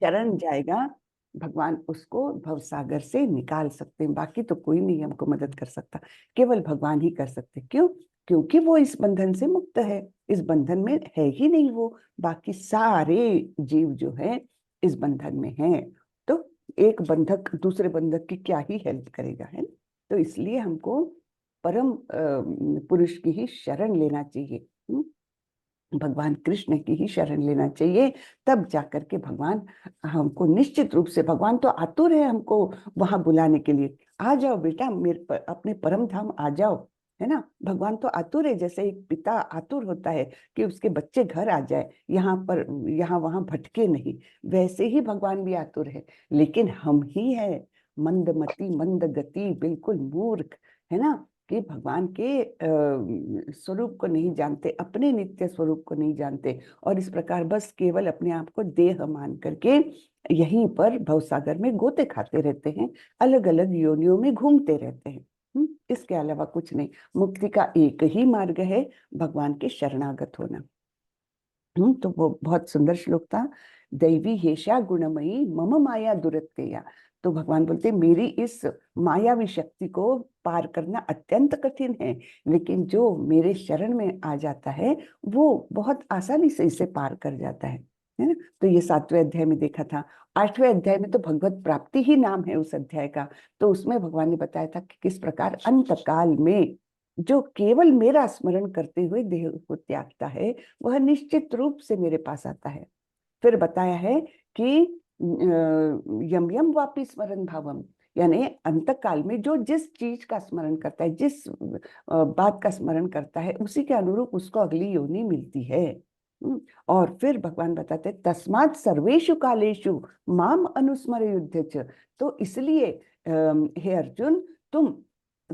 शरण जाएगा, भगवान उसको भवसागर से निकाल सकते हैं। बाकी तो कोई नहीं हमको मदद कर सकता, केवल भगवान ही कर सकते। क्यों? क्योंकि वो इस बंधन से मुक्त है, इस बंधन में है ही नहीं वो। बाकी सारे जीव जो है इस बंधन में हैं, तो एक बंधक दूसरे बंधक की क्या ही हेल्प करेगा, है ना? तो इसलिए हमको परम पुरुष की ही शरण लेना चाहिए। भगवान कृष्ण की ही शरण लेना चाहिए। तब जाकर के भगवान हमको निश्चित रूप से, भगवान तो आतुर है हमको वहां बुलाने के लिए। आ जाओ बेटा मेरे अपने परम धाम आ जाओ, है ना? भगवान तो आतुर है, जैसे एक पिता आतुर होता है कि उसके बच्चे घर आ जाए, यहाँ पर यहाँ वहां भटके नहीं, वैसे ही भगवान भी आतुर है। लेकिन हम ही है मंदमती मंद गति, बिल्कुल मूर्ख, है ना, कि भगवान के स्वरूप को नहीं जानते, अपने नित्य स्वरूप को नहीं जानते, और इस प्रकार बस केवल अपने आप को देह मान करके यहीं पर भवसागर में गोते खाते रहते हैं, अलग अलग योनियों में घूमते रहते हैं। इसके अलावा कुछ नहीं। मुक्ति का एक ही मार्ग है, भगवान के शरणागत होना। तो वो बहुत सुंदर श्लोक था। दैवी हेषा गुणमयी मम माया दुरत्यया। तो भगवान बोलते मेरी इस मायावी शक्ति को पार करना अत्यंत कठिन है, लेकिन जो मेरे शरण में आ जाता है वो बहुत आसानी से इसे पार कर जाता है ना? तो ये 7वें अध्याय में देखा था। 8वें अध्याय में तो भगवत प्राप्ति ही नाम है उस अध्याय का। तो उसमें भगवान ने बताया था कि किस प्रकार अंत काल में जो केवल मेरा स्मरण करते हुए देह को त्यागता है, वह निश्चित रूप से मेरे पास आता है। फिर बताया है कि यम यम वापि स्मरण भावम, यानी अंत काल में जो जिस चीज का स्मरण करता है, जिस बात का स्मरण करता है, उसी के अनुरूप उसको अगली योनि मिलती है। और फिर भगवान बताते हैं तस्मात् सर्वेषु कालेषु माम अनुस्मर युद्ध च। तो इसलिए हे अर्जुन, तुम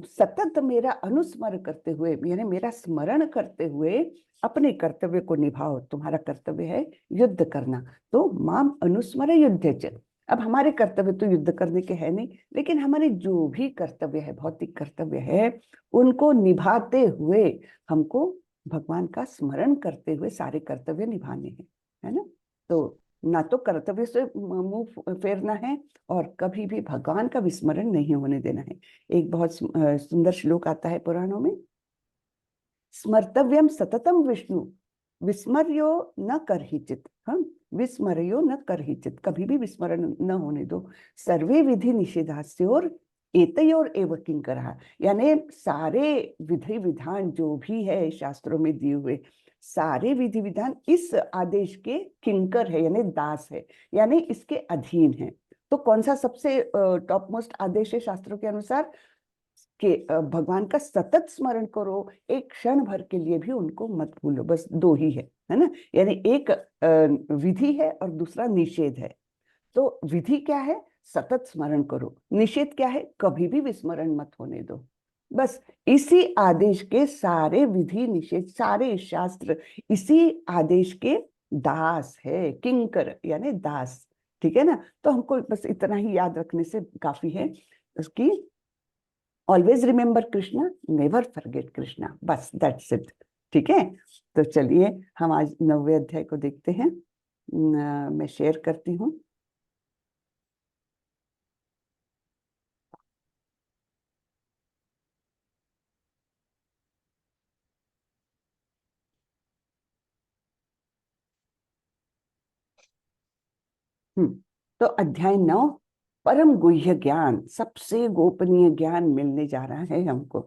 सतत मेरा अनुस्मर करते हुए, यानी मेरा स्मरण करते हुए अपने कर्तव्य को निभाओ। तुम्हारा कर्तव्य है युद्ध करना, तो माम अनुस्मर युद्ध च। अब हमारे कर्तव्य तो युद्ध करने के है नहीं, लेकिन हमारे जो भी कर्तव्य है, भौतिक कर्तव्य है, उनको निभाते हुए हमको भगवान का स्मरण करते हुए सारे कर्तव्य निभाने हैं, है ना? तो ना तो कर्तव्य से मुंह फेरना है, और कभी भी भगवान का विस्मरण नहीं होने देना है। एक बहुत सुंदर श्लोक आता है पुराणों में, स्मर्तव्यम सततम विष्णु विस्मर्यो न करहिचित। हम विस्मर्यो न करहिचित, कभी भी विस्मरण न होने दो। सर्वे विधि निषेधास्योर एतयोर एव किंकरः, यानी सारे विधि विधान जो भी है शास्त्रों में दिए हुए, सारे विधि विधान इस आदेश के किंकर है, यानी दास है, यानी इसके अधीन है। तो कौन सा सबसे टॉप मोस्ट आदेश है शास्त्रों के अनुसार? कि भगवान का सतत स्मरण करो, एक क्षण भर के लिए भी उनको मत भूलो। बस दो ही है ना? यानी एक विधि है और दूसरा निषेध है। तो विधि क्या है? सतत स्मरण करो। निषेध क्या है? कभी भी विस्मरण मत होने दो। बस इसी आदेश के सारे विधि निषेध, सारे शास्त्र इसी आदेश के दास है, किंकर यानी दास। ठीक है ना? तो हमको बस इतना ही याद रखने से काफी है उसकी। Always remember Krishna, never forget Krishna, बस दैट्स इट। ठीक है? तो चलिए हम आज 9वें अध्याय को देखते हैं। मैं शेयर करती हूँ। तो अध्याय 9, परम गुह्य ज्ञान, सबसे गोपनीय ज्ञान मिलने जा रहा है हमको।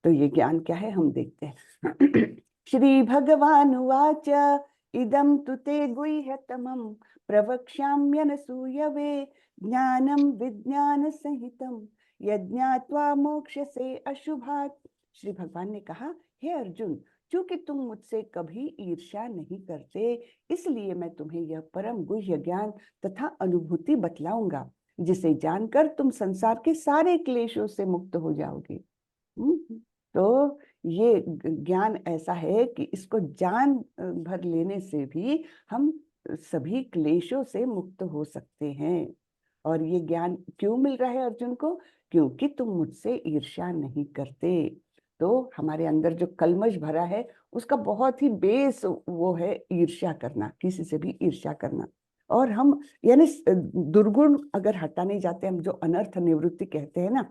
तो ये ज्ञान क्या है हम देखते हैं। श्री भगवान उवाच इदं तु ते गुह्यतमं प्रवक्ष्याम्यनसूयवे ज्ञानं विज्ञान संहितं यज्ञात्वा मोक्षसे अशुभात्। श्री भगवान ने कहा, हे अर्जुन, क्योंकि तुम मुझसे कभी ईर्ष्या नहीं करते, इसलिए मैं तुम्हें यह परम गुह्य ज्ञान तथा अनुभूति बतलाऊंगा, जिसे जानकर तुम संसार के सारे क्लेशों से मुक्त हो जाओगे। तो ये ज्ञान ऐसा है कि इसको जान भर लेने से भी हम सभी क्लेशों से मुक्त हो सकते हैं। और ये ज्ञान क्यों मिल रहा है अर्जुन को? क्योंकि तुम मुझसे ईर्ष्या नहीं करते। तो हमारे अंदर जो कल्मश भरा है उसका बहुत ही बेस वो है ईर्ष्या करना, किसी से भी ईर्ष्या करना। और हम यानी दुर्गुण अगर हटाने जाते हैं, हम जो अनर्थ निवृत्ति कहते हैं ना,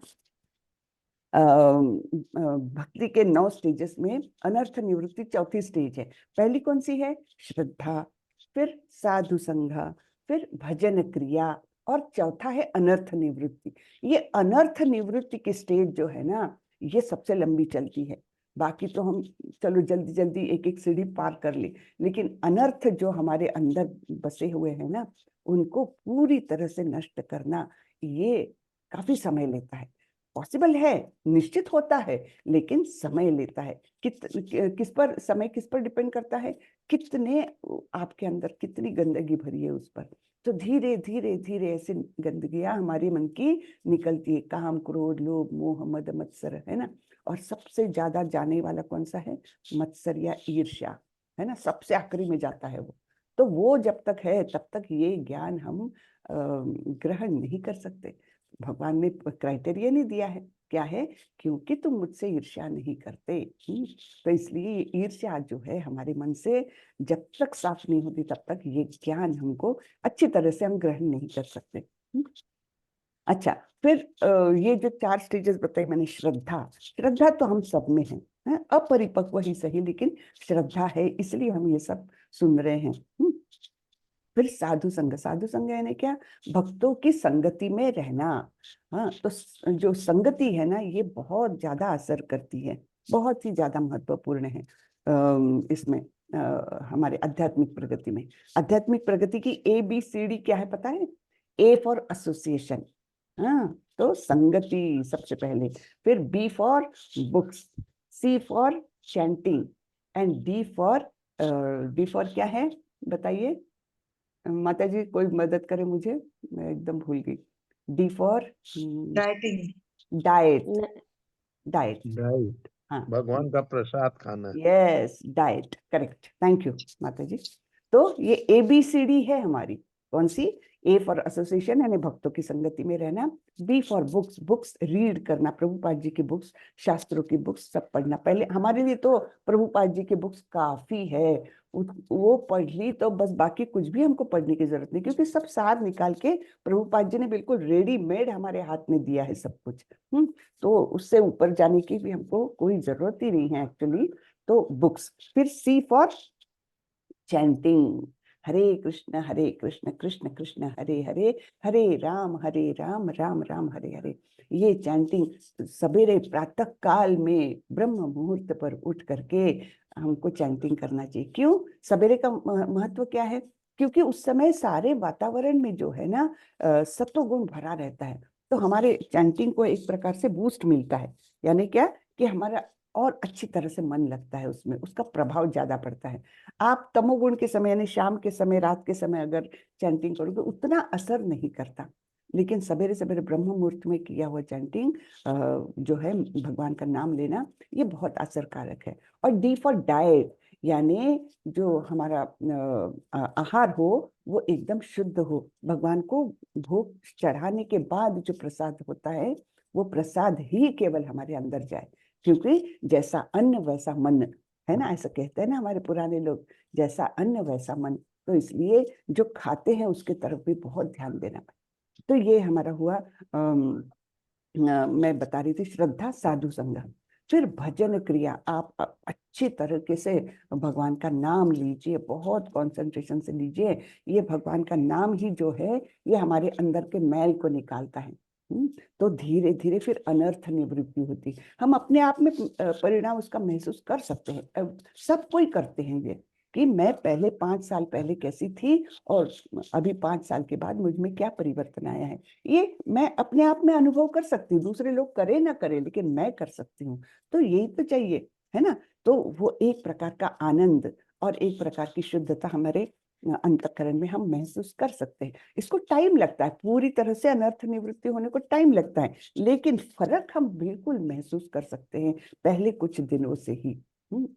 भक्ति के 9 स्टेजेस में अनर्थ निवृत्ति चौथी स्टेज है। पहली कौन सी है? श्रद्धा, फिर साधु संग, फिर भजन क्रिया, और चौथा है अनर्थ निवृत्ति। ये अनर्थ निवृत्ति की स्टेज जो है ना, ये सबसे लंबी चलती है। बाकी तो हम चलो जल्दी जल्दी एक एक सीढ़ी पार कर ली, लेकिन अनर्थ जो हमारे अंदर बसे हुए हैं ना, उनको पूरी तरह से नष्ट करना ये काफी समय लेता है। पॉसिबल है, निश्चित होता है, लेकिन समय लेता है। किस पर समय, किस पर डिपेंड करता है? कितने आपके अंदर कितनी गंदगी भरी है उस पर। तो धीरे धीरे धीरे ऐसे गंदगियां हमारे मन की निकलती है, काम क्रोध लोभ मोह मद मत्सर, है ना। और सबसे ज्यादा जाने वाला कौन सा है? मत्सर या ईर्ष्या, है ना, सबसे आखिरी में जाता है वो। तो वो जब तक है तब तक ये ज्ञान हम ग्रहण नहीं कर सकते। भगवान ने क्राइटेरिया नहीं दिया है, क्या है? क्योंकि तुम मुझसे ईर्ष्या नहीं करते। तो इसलिए ये ईर्ष्या जो है हमारे मन से जब तक साफ नहीं होती तब तक ये ज्ञान हमको अच्छी तरह से हम ग्रहण नहीं कर सकते। अच्छा, फिर ये जो 4 स्टेजेस बताए मैंने, श्रद्धा, श्रद्धा तो हम सब में है, अपरिपक्व ही सही, लेकिन श्रद्धा है, इसलिए हम ये सब सुन रहे हैं। फिर साधु संग, साधु संग यानी क्या? भक्तों की संगति में रहना। हाँ, तो जो संगति है ना, ये बहुत ज्यादा असर करती है, बहुत ही ज्यादा महत्वपूर्ण है इसमें, हमारे आध्यात्मिक प्रगति में। आध्यात्मिक प्रगति की ABCD क्या है पता है? A फॉर एसोसिएशन, हाँ, तो संगति सबसे पहले, फिर B for books, C for chanting, and D for क्या है बताइए माता जी, कोई मदद करे मुझे, मैं एकदम भूल गई। D for dieting, diet, diet, diet, हाँ, भगवान का प्रसाद खाना। Yes, diet, correct, thank you माता जी। तो ये ABCD है हमारी, कौन सी? A फॉर एसोसिएशन यानी भक्तों की संगति में रहना, B for books, books read करना, प्रभुपाद जी की बुक्स, शास्त्रों की बुक्स सब पढ़ना। पहले हमारे लिए तो प्रभुपाद जी की बुक्स काफी है, वो पढ़ ली तो बस, बाकी कुछ भी हमको पढ़ने की जरूरत नहीं, क्योंकि सब सार निकाल के प्रभुपाद जी ने बिल्कुल रेडीमेड हमारे हाथ में दिया है सब कुछ। तो उससे ऊपर जाने की भी हमको कोई जरूरत ही नहीं है एक्चुअली। तो बुक्स, फिर C फॉर चैंटिंग, हरे कृष्ण कृष्ण कृष्ण हरे हरे, हरे राम राम राम हरे हरे। ये चैंटिंग सवेरे प्रातः काल में ब्रह्म मुहूर्त पर उठ करके हमको चैंटिंग करना चाहिए। क्यों? सवेरे का महत्व क्या है? क्योंकि उस समय सारे वातावरण में जो है ना सत्वगुण भरा रहता है, तो हमारे चैंटिंग को एक प्रकार से बूस्ट मिलता है। यानी क्या? कि हमारा और अच्छी तरह से मन लगता है, उसमें उसका प्रभाव ज्यादा पड़ता है। आप तमोगुण के समय यानी शाम के समय, रात के समय अगर चैंटिंग करोगे उतना असर नहीं करता, लेकिन सवेरे सवेरे ब्रह्म मुहूर्त में किया हुआ चैंटिंग जो है, भगवान का नाम लेना, ये बहुत असरकारक है। और D फॉर डाइट, यानी जो हमारा आहार हो वो एकदम शुद्ध हो, भगवान को भोग चढ़ाने के बाद जो प्रसाद होता है वो प्रसाद ही केवल हमारे अंदर जाए, क्योंकि जैसा अन्न वैसा मन, है ना, ऐसा कहते हैं ना हमारे पुराने लोग, जैसा अन्न वैसा मन। तो इसलिए जो खाते हैं उसके तरफ भी बहुत ध्यान देना। तो ये हमारा हुआ मैं बता रही थी श्रद्धा, साधु संग। फिर भजन क्रिया, आप अच्छी तरीके से भगवान का नाम लीजिए, बहुत कंसंट्रेशन से लीजिए। ये भगवान का नाम ही जो है ये हमारे अंदर के मैल को निकालता है। तो धीरे धीरे फिर अनर्थ निवृत्ति होती, हम अपने आप में परिणाम उसका महसूस कर सकते हैं। सब कोई करते हैं ये, कि मैं पहले 5 साल पहले कैसी थी और अभी 5 साल के बाद मुझ में क्या परिवर्तन आया है, ये मैं अपने आप में अनुभव कर सकती हूँ। दूसरे लोग करे ना करे, लेकिन मैं कर सकती हूँ। तो यही तो चाहिए, है ना। तो वो एक प्रकार का आनंद और एक प्रकार की शुद्धता हमारे अंतःकरण में हम महसूस कर सकते हैं। इसको टाइम लगता है, पूरी तरह से अनर्थ निवृत्ति होने को टाइम लगता है, लेकिन फर्क हम बिल्कुल महसूस कर सकते हैं पहले कुछ दिनों से ही।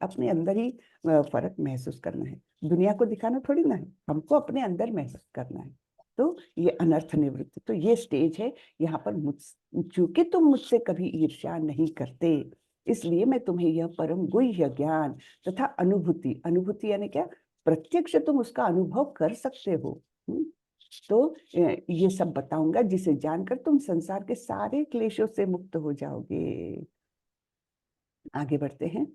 अपने अंदर ही फर्क महसूस करना है, दुनिया को दिखाना थोड़ी ना है, हमको अपने अंदर महसूस करना है। तो ये अनर्थ निवृत्ति, तो ये स्टेज है। यहाँ पर चूंकि तुम मुझसे कभी ईर्ष्या नहीं करते, इसलिए मैं तुम्हें यह परम गुह्य ज्ञान तथा अनुभूति, अनुभूति यानी क्या? प्रत्यक्ष तुम उसका अनुभव कर सकते हो। तो ये सब बताऊंगा, जिसे जानकर तुम संसार के सारे क्लेशों से मुक्त हो जाओगे। आगे बढ़ते हैं।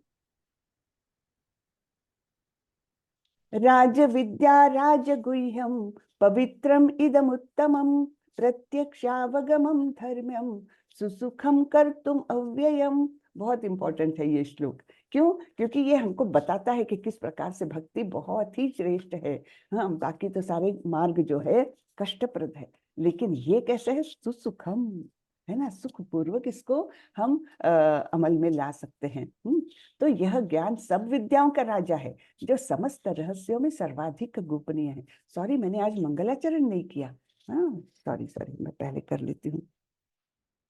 राज विद्या राजगुह्यम पवित्रम इदमुत्तमम प्रत्यक्षावगमम धर्म्यम सुसुखम कर्तुम अव्ययम। बहुत इंपॉर्टेंट है ये श्लोक। क्यों? क्योंकि ये हमको बताता है कि किस प्रकार से भक्ति बहुत ही श्रेष्ठ है। हाँ, बाकी तो सारे मार्ग जो है कष्टप्रद है, लेकिन ये कैसे है? सुसुखम है ना, सुखपूर्वक इसको हम अमल में ला सकते हैं। तो यह ज्ञान सब विद्याओं का राजा है, जो समस्त रहस्यों में सर्वाधिक गोपनीय है। सॉरी, मैंने आज मंगलाचरण नहीं किया। हाँ, सॉरी सॉरी, मैं पहले कर लेती हूँ।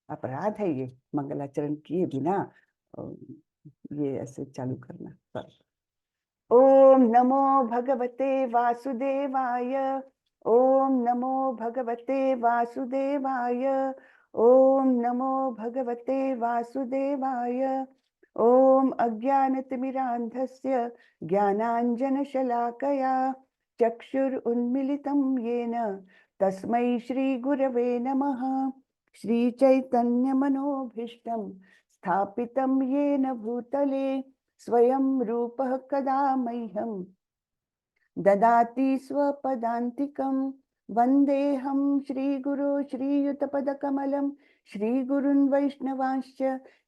अपराध है ये, मंगलाचरण किए बिना ये ऐसे चालू करना। सॉरी। ओम नमो भगवते वासुदेवाय। ओम नमो भगवते वासुदेवाय। ओम नमो भगवते वासुदेवाय। ओम अज्ञानतिमिरान्धस्य ज्ञानाञ्जनशलाकया चक्षुरुन्मिलितं येन तस्मै श्रीगुरवे नमः। श्रीचैतन्यमनोभीष्टं स्थापितं येन भूतले स्वयं रूपः कदा मह्यं ददाति स्वपदान्तिकं। वन्देऽहं श्रीगुरो श्रीयुतपदकमलं श्रीगुरुन् वैष्णवांश्च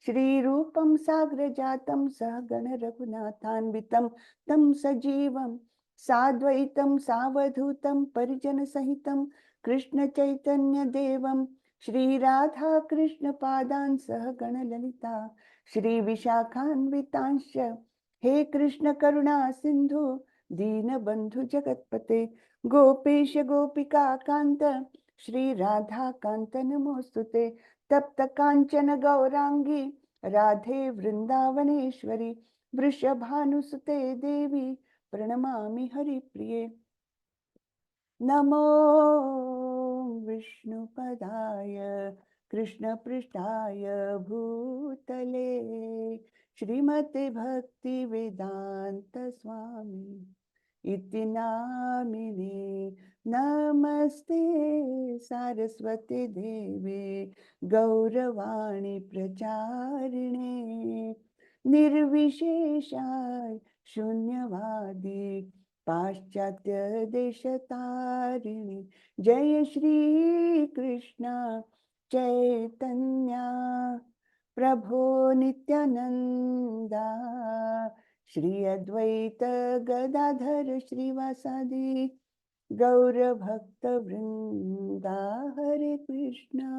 श्रीरूपं साग्रजातं सहगण रघुनाथान्वितं तं सजीवं साद्वैतं सावधूतं परिजनसहितं कृष्णचैतन्यदेवं श्रीराधा कृष्णपादान् सहगण ललिता श्रीविशाखान्वितांश्च। हे कृष्ण करुणा सिंधु दीनबंधु जगतपते गोपेश गोपिका कांत श्री राधा कांत नमोस्तुते। तप्त कांचन गौरांगी राधे वृंदावनेश्वरी वृषभानुसुते देवी प्रणमामि हरिप्रिये। नमो विष्णुपदाय कृष्णपृष्ठाय भूतले श्रीमते भक्ति वेदांत स्वामी इति नामिने। नमस्ते सारस्वती देवे गौरवाणी प्रचारिणे निर्विशेषाय शून्यवादी पाश्चात्य देशतारिणी। जय श्री कृष्ण चैतन्य प्रभो नित्यानंदा श्री अद्वैत गदाधर श्रीवासादि गौर भक्त वृंदा। हरे कृष्णा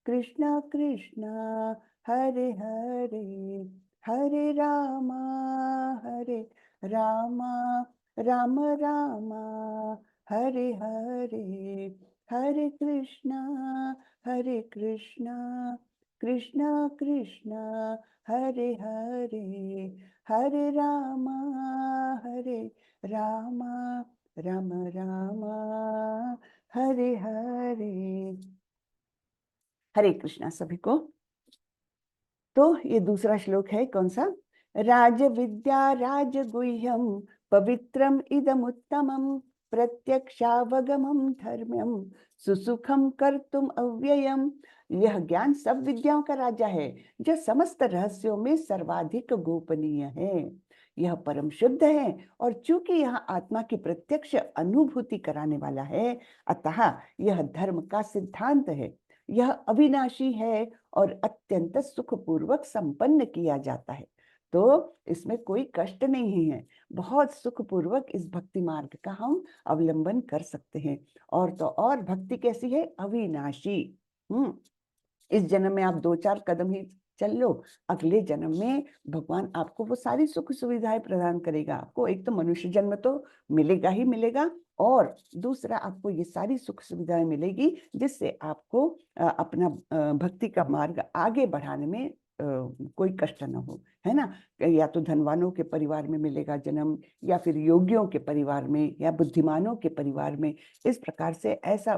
कृष्णा कृष्णा हरे हरे हरे रामा राम रामा हरे हरे हरे कृष्णा कृष्णा कृष्णा हरे हरे हरे रामा राम रामा हरे हरे। हरे कृष्णा सभी को। तो ये दूसरा श्लोक है, कौन सा? राज विद्या राजगुह्यम पवित्रम इदमुत्तमम प्रत्यक्षावगमम धर्म्यम सुसुखम कर्तुम अव्ययम। यह ज्ञान सब विद्याओं का राजा है, जो समस्त रहस्यों में सर्वाधिक गोपनीय है। यह परम शुद्ध है, और चूंकि यह आत्मा की प्रत्यक्ष अनुभूति कराने वाला है, अतः यह धर्म का सिद्धांत है। यह अविनाशी है और अत्यंत सुखपूर्वक संपन्न किया जाता है। तो इसमें कोई कष्ट नहीं है, बहुत सुखपूर्वक इस भक्ति मार्ग का हम अवलंबन कर सकते हैं। और तो और भक्ति कैसी है? अविनाशी। इस जन्म में आप 2-4 कदम ही चल लो, अगले जन्म में भगवान आपको वो सारी सुख सुविधाएं प्रदान करेगा। आपको एक तो मनुष्य जन्म तो मिलेगा ही मिलेगा, और दूसरा आपको ये सारी सुख सुविधाएं मिलेगी, जिससे आपको अपना भक्ति का मार्ग आगे बढ़ाने में कोई कष्ट न हो, है ना। या तो धनवानों के परिवार में मिलेगा जन्म, या फिर योगियों के परिवार में, या बुद्धिमानों के परिवार में। इस प्रकार से ऐसा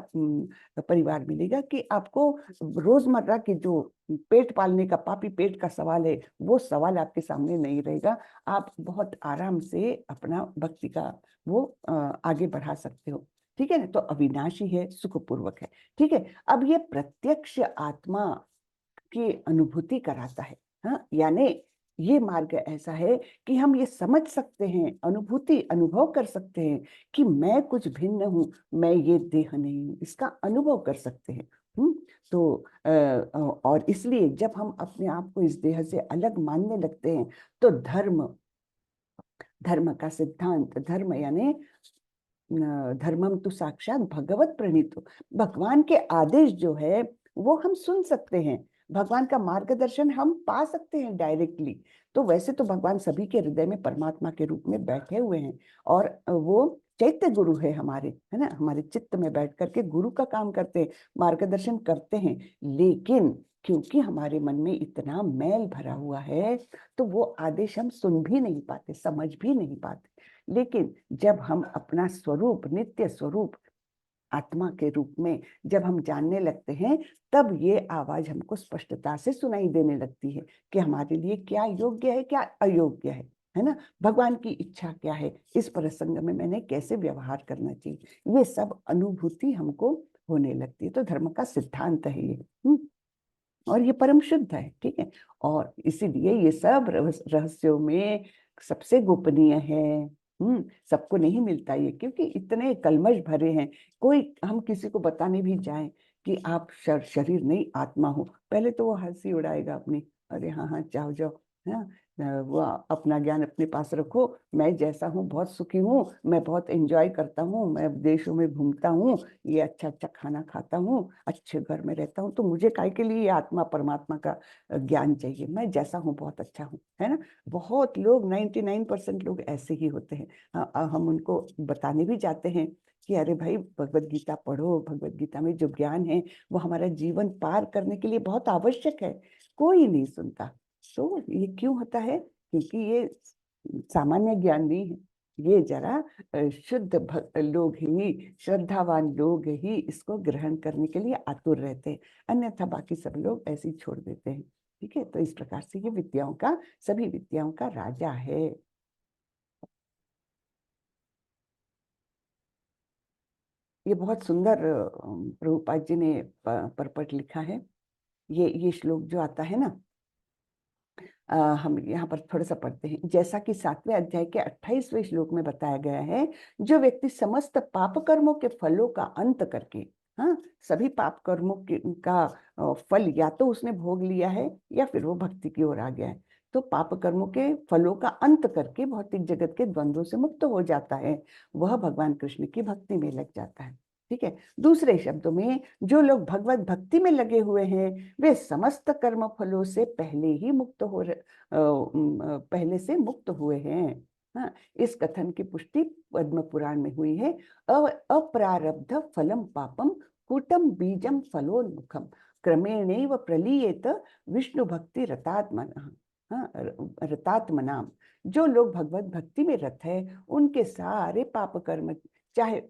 परिवार मिलेगा कि आपको रोजमर्रा के जो पेट पालने का, पापी पेट का सवाल है, वो सवाल आपके सामने नहीं रहेगा। आप बहुत आराम से अपना भक्ति का वो आगे बढ़ा सकते हो। ठीक है ना। तो अविनाशी है, सुखपूर्वक है। ठीक है। अब ये प्रत्यक्ष आत्मा की अनुभूति कराता है। हाँ, यानी ये मार्ग ऐसा है कि हम ये समझ सकते हैं, अनुभूति अनुभव कर सकते हैं कि मैं कुछ भिन्न हूं, मैं ये देह नहीं हूं, इसका अनुभव कर सकते हैं। तो और इसलिए जब हम अपने आप को इस देह से अलग मानने लगते हैं, तो धर्म, धर्म का सिद्धांत, धर्म यानी धर्मम तो साक्षात भगवत प्रणीतो, भगवान के आदेश जो है वो हम सुन सकते हैं, भगवान का मार्गदर्शन हम पा सकते हैं डायरेक्टली। तो वैसे तो भगवान सभी के हृदय में परमात्मा के रूप में बैठे हुए हैं, और वो चैत्य गुरु है हमारे, है ना, हमारे चित्त में बैठ करके गुरु का काम करते हैं, मार्गदर्शन करते हैं। लेकिन क्योंकि हमारे मन में इतना मैल भरा हुआ है, तो वो आदेश हम सुन भी नहीं पाते, समझ भी नहीं पाते। लेकिन जब हम अपना स्वरूप, नित्य स्वरूप आत्मा के रूप में जब हम जानने लगते हैं, तब ये आवाज हमको स्पष्टता से सुनाई देने लगती है कि हमारे लिए क्या योग्य है, क्या अयोग्य है ना, भगवान की इच्छा क्या है, इस प्रसंग में मैंने कैसे व्यवहार करना चाहिए, ये सब अनुभूति हमको होने लगती है। तो धर्म का सिद्धांत है ये। और ये परम शुद्ध है। ठीक है। और इसीलिए ये सब रहस्यों में सबसे गोपनीय है। सबको नहीं मिलता ये, क्योंकि इतने कलमश भरे हैं। कोई, हम किसी को बताने भी जाएं कि आप शरीर नहीं आत्मा हो, पहले तो वो हंसी उड़ाएगा अपनी, अरे हाँ हाँ जाओ जाओ, हाँ, वो अपना ज्ञान अपने पास रखो, मैं जैसा हूँ बहुत सुखी हूँ, मैं बहुत एंजॉय करता हूँ, मैं देशों में घूमता हूँ, ये अच्छा अच्छा खाना खाता हूँ, अच्छे घर में रहता हूँ, तो मुझे काय के लिए ये आत्मा परमात्मा का ज्ञान चाहिए, मैं जैसा हूँ बहुत अच्छा हूँ, है ना। बहुत लोग, 99% लोग ऐसे ही होते हैं। हम उनको बताने भी जाते हैं कि अरे भाई भगवत गीता पढ़ो, भगवत गीता में जो ज्ञान है वो हमारा जीवन पार करने के लिए बहुत आवश्यक है। कोई नहीं सुनता। तो ये क्यों होता है? क्योंकि ये सामान्य ज्ञान नहीं है, ये जरा शुद्ध लोग ही, श्रद्धावान लोग ही इसको ग्रहण करने के लिए आतुर रहते हैं, अन्यथा बाकी सब लोग ऐसे ही छोड़ देते हैं। ठीक है। तो इस प्रकार से ये विद्याओं का, सभी विद्याओं का राजा है। ये बहुत सुंदर प्रभुपाद जी ने परपट लिखा है। ये श्लोक जो आता है ना, हम यहाँ पर थोड़ा सा पढ़ते हैं। जैसा कि 7वें अध्याय के 28वें श्लोक में बताया गया है, जो व्यक्ति समस्त पाप कर्मों के फलों का अंत करके, हाँ, सभी पाप कर्मों का फल या तो उसने भोग लिया है या फिर वो भक्ति की ओर आ गया है, तो पाप कर्मों के फलों का अंत करके भौतिक जगत के द्वंद्वों से मुक्त हो जाता है, वह भगवान कृष्ण की भक्ति में लग जाता है। ठीक है। दूसरे शब्दों में, जो लोग भगवत भक्ति में लगे हुए हैं, वे समस्त कर्म फलों से पहले ही मुक्त पहले से मुक्त हुए हैं। हाँ, इस कथन की पुष्टि पद्म पुराण में हुई है। अप्रारब्ध फलम पापम कूटम बीजम फलोन्मुखम क्रमेणैव प्रलीयेत विष्णु भक्ति रतात्मना। हाँ, रतात्मनाम। जो लोग भगवत भक्ति में रत है, उनके सारे पाप कर्म, चाहे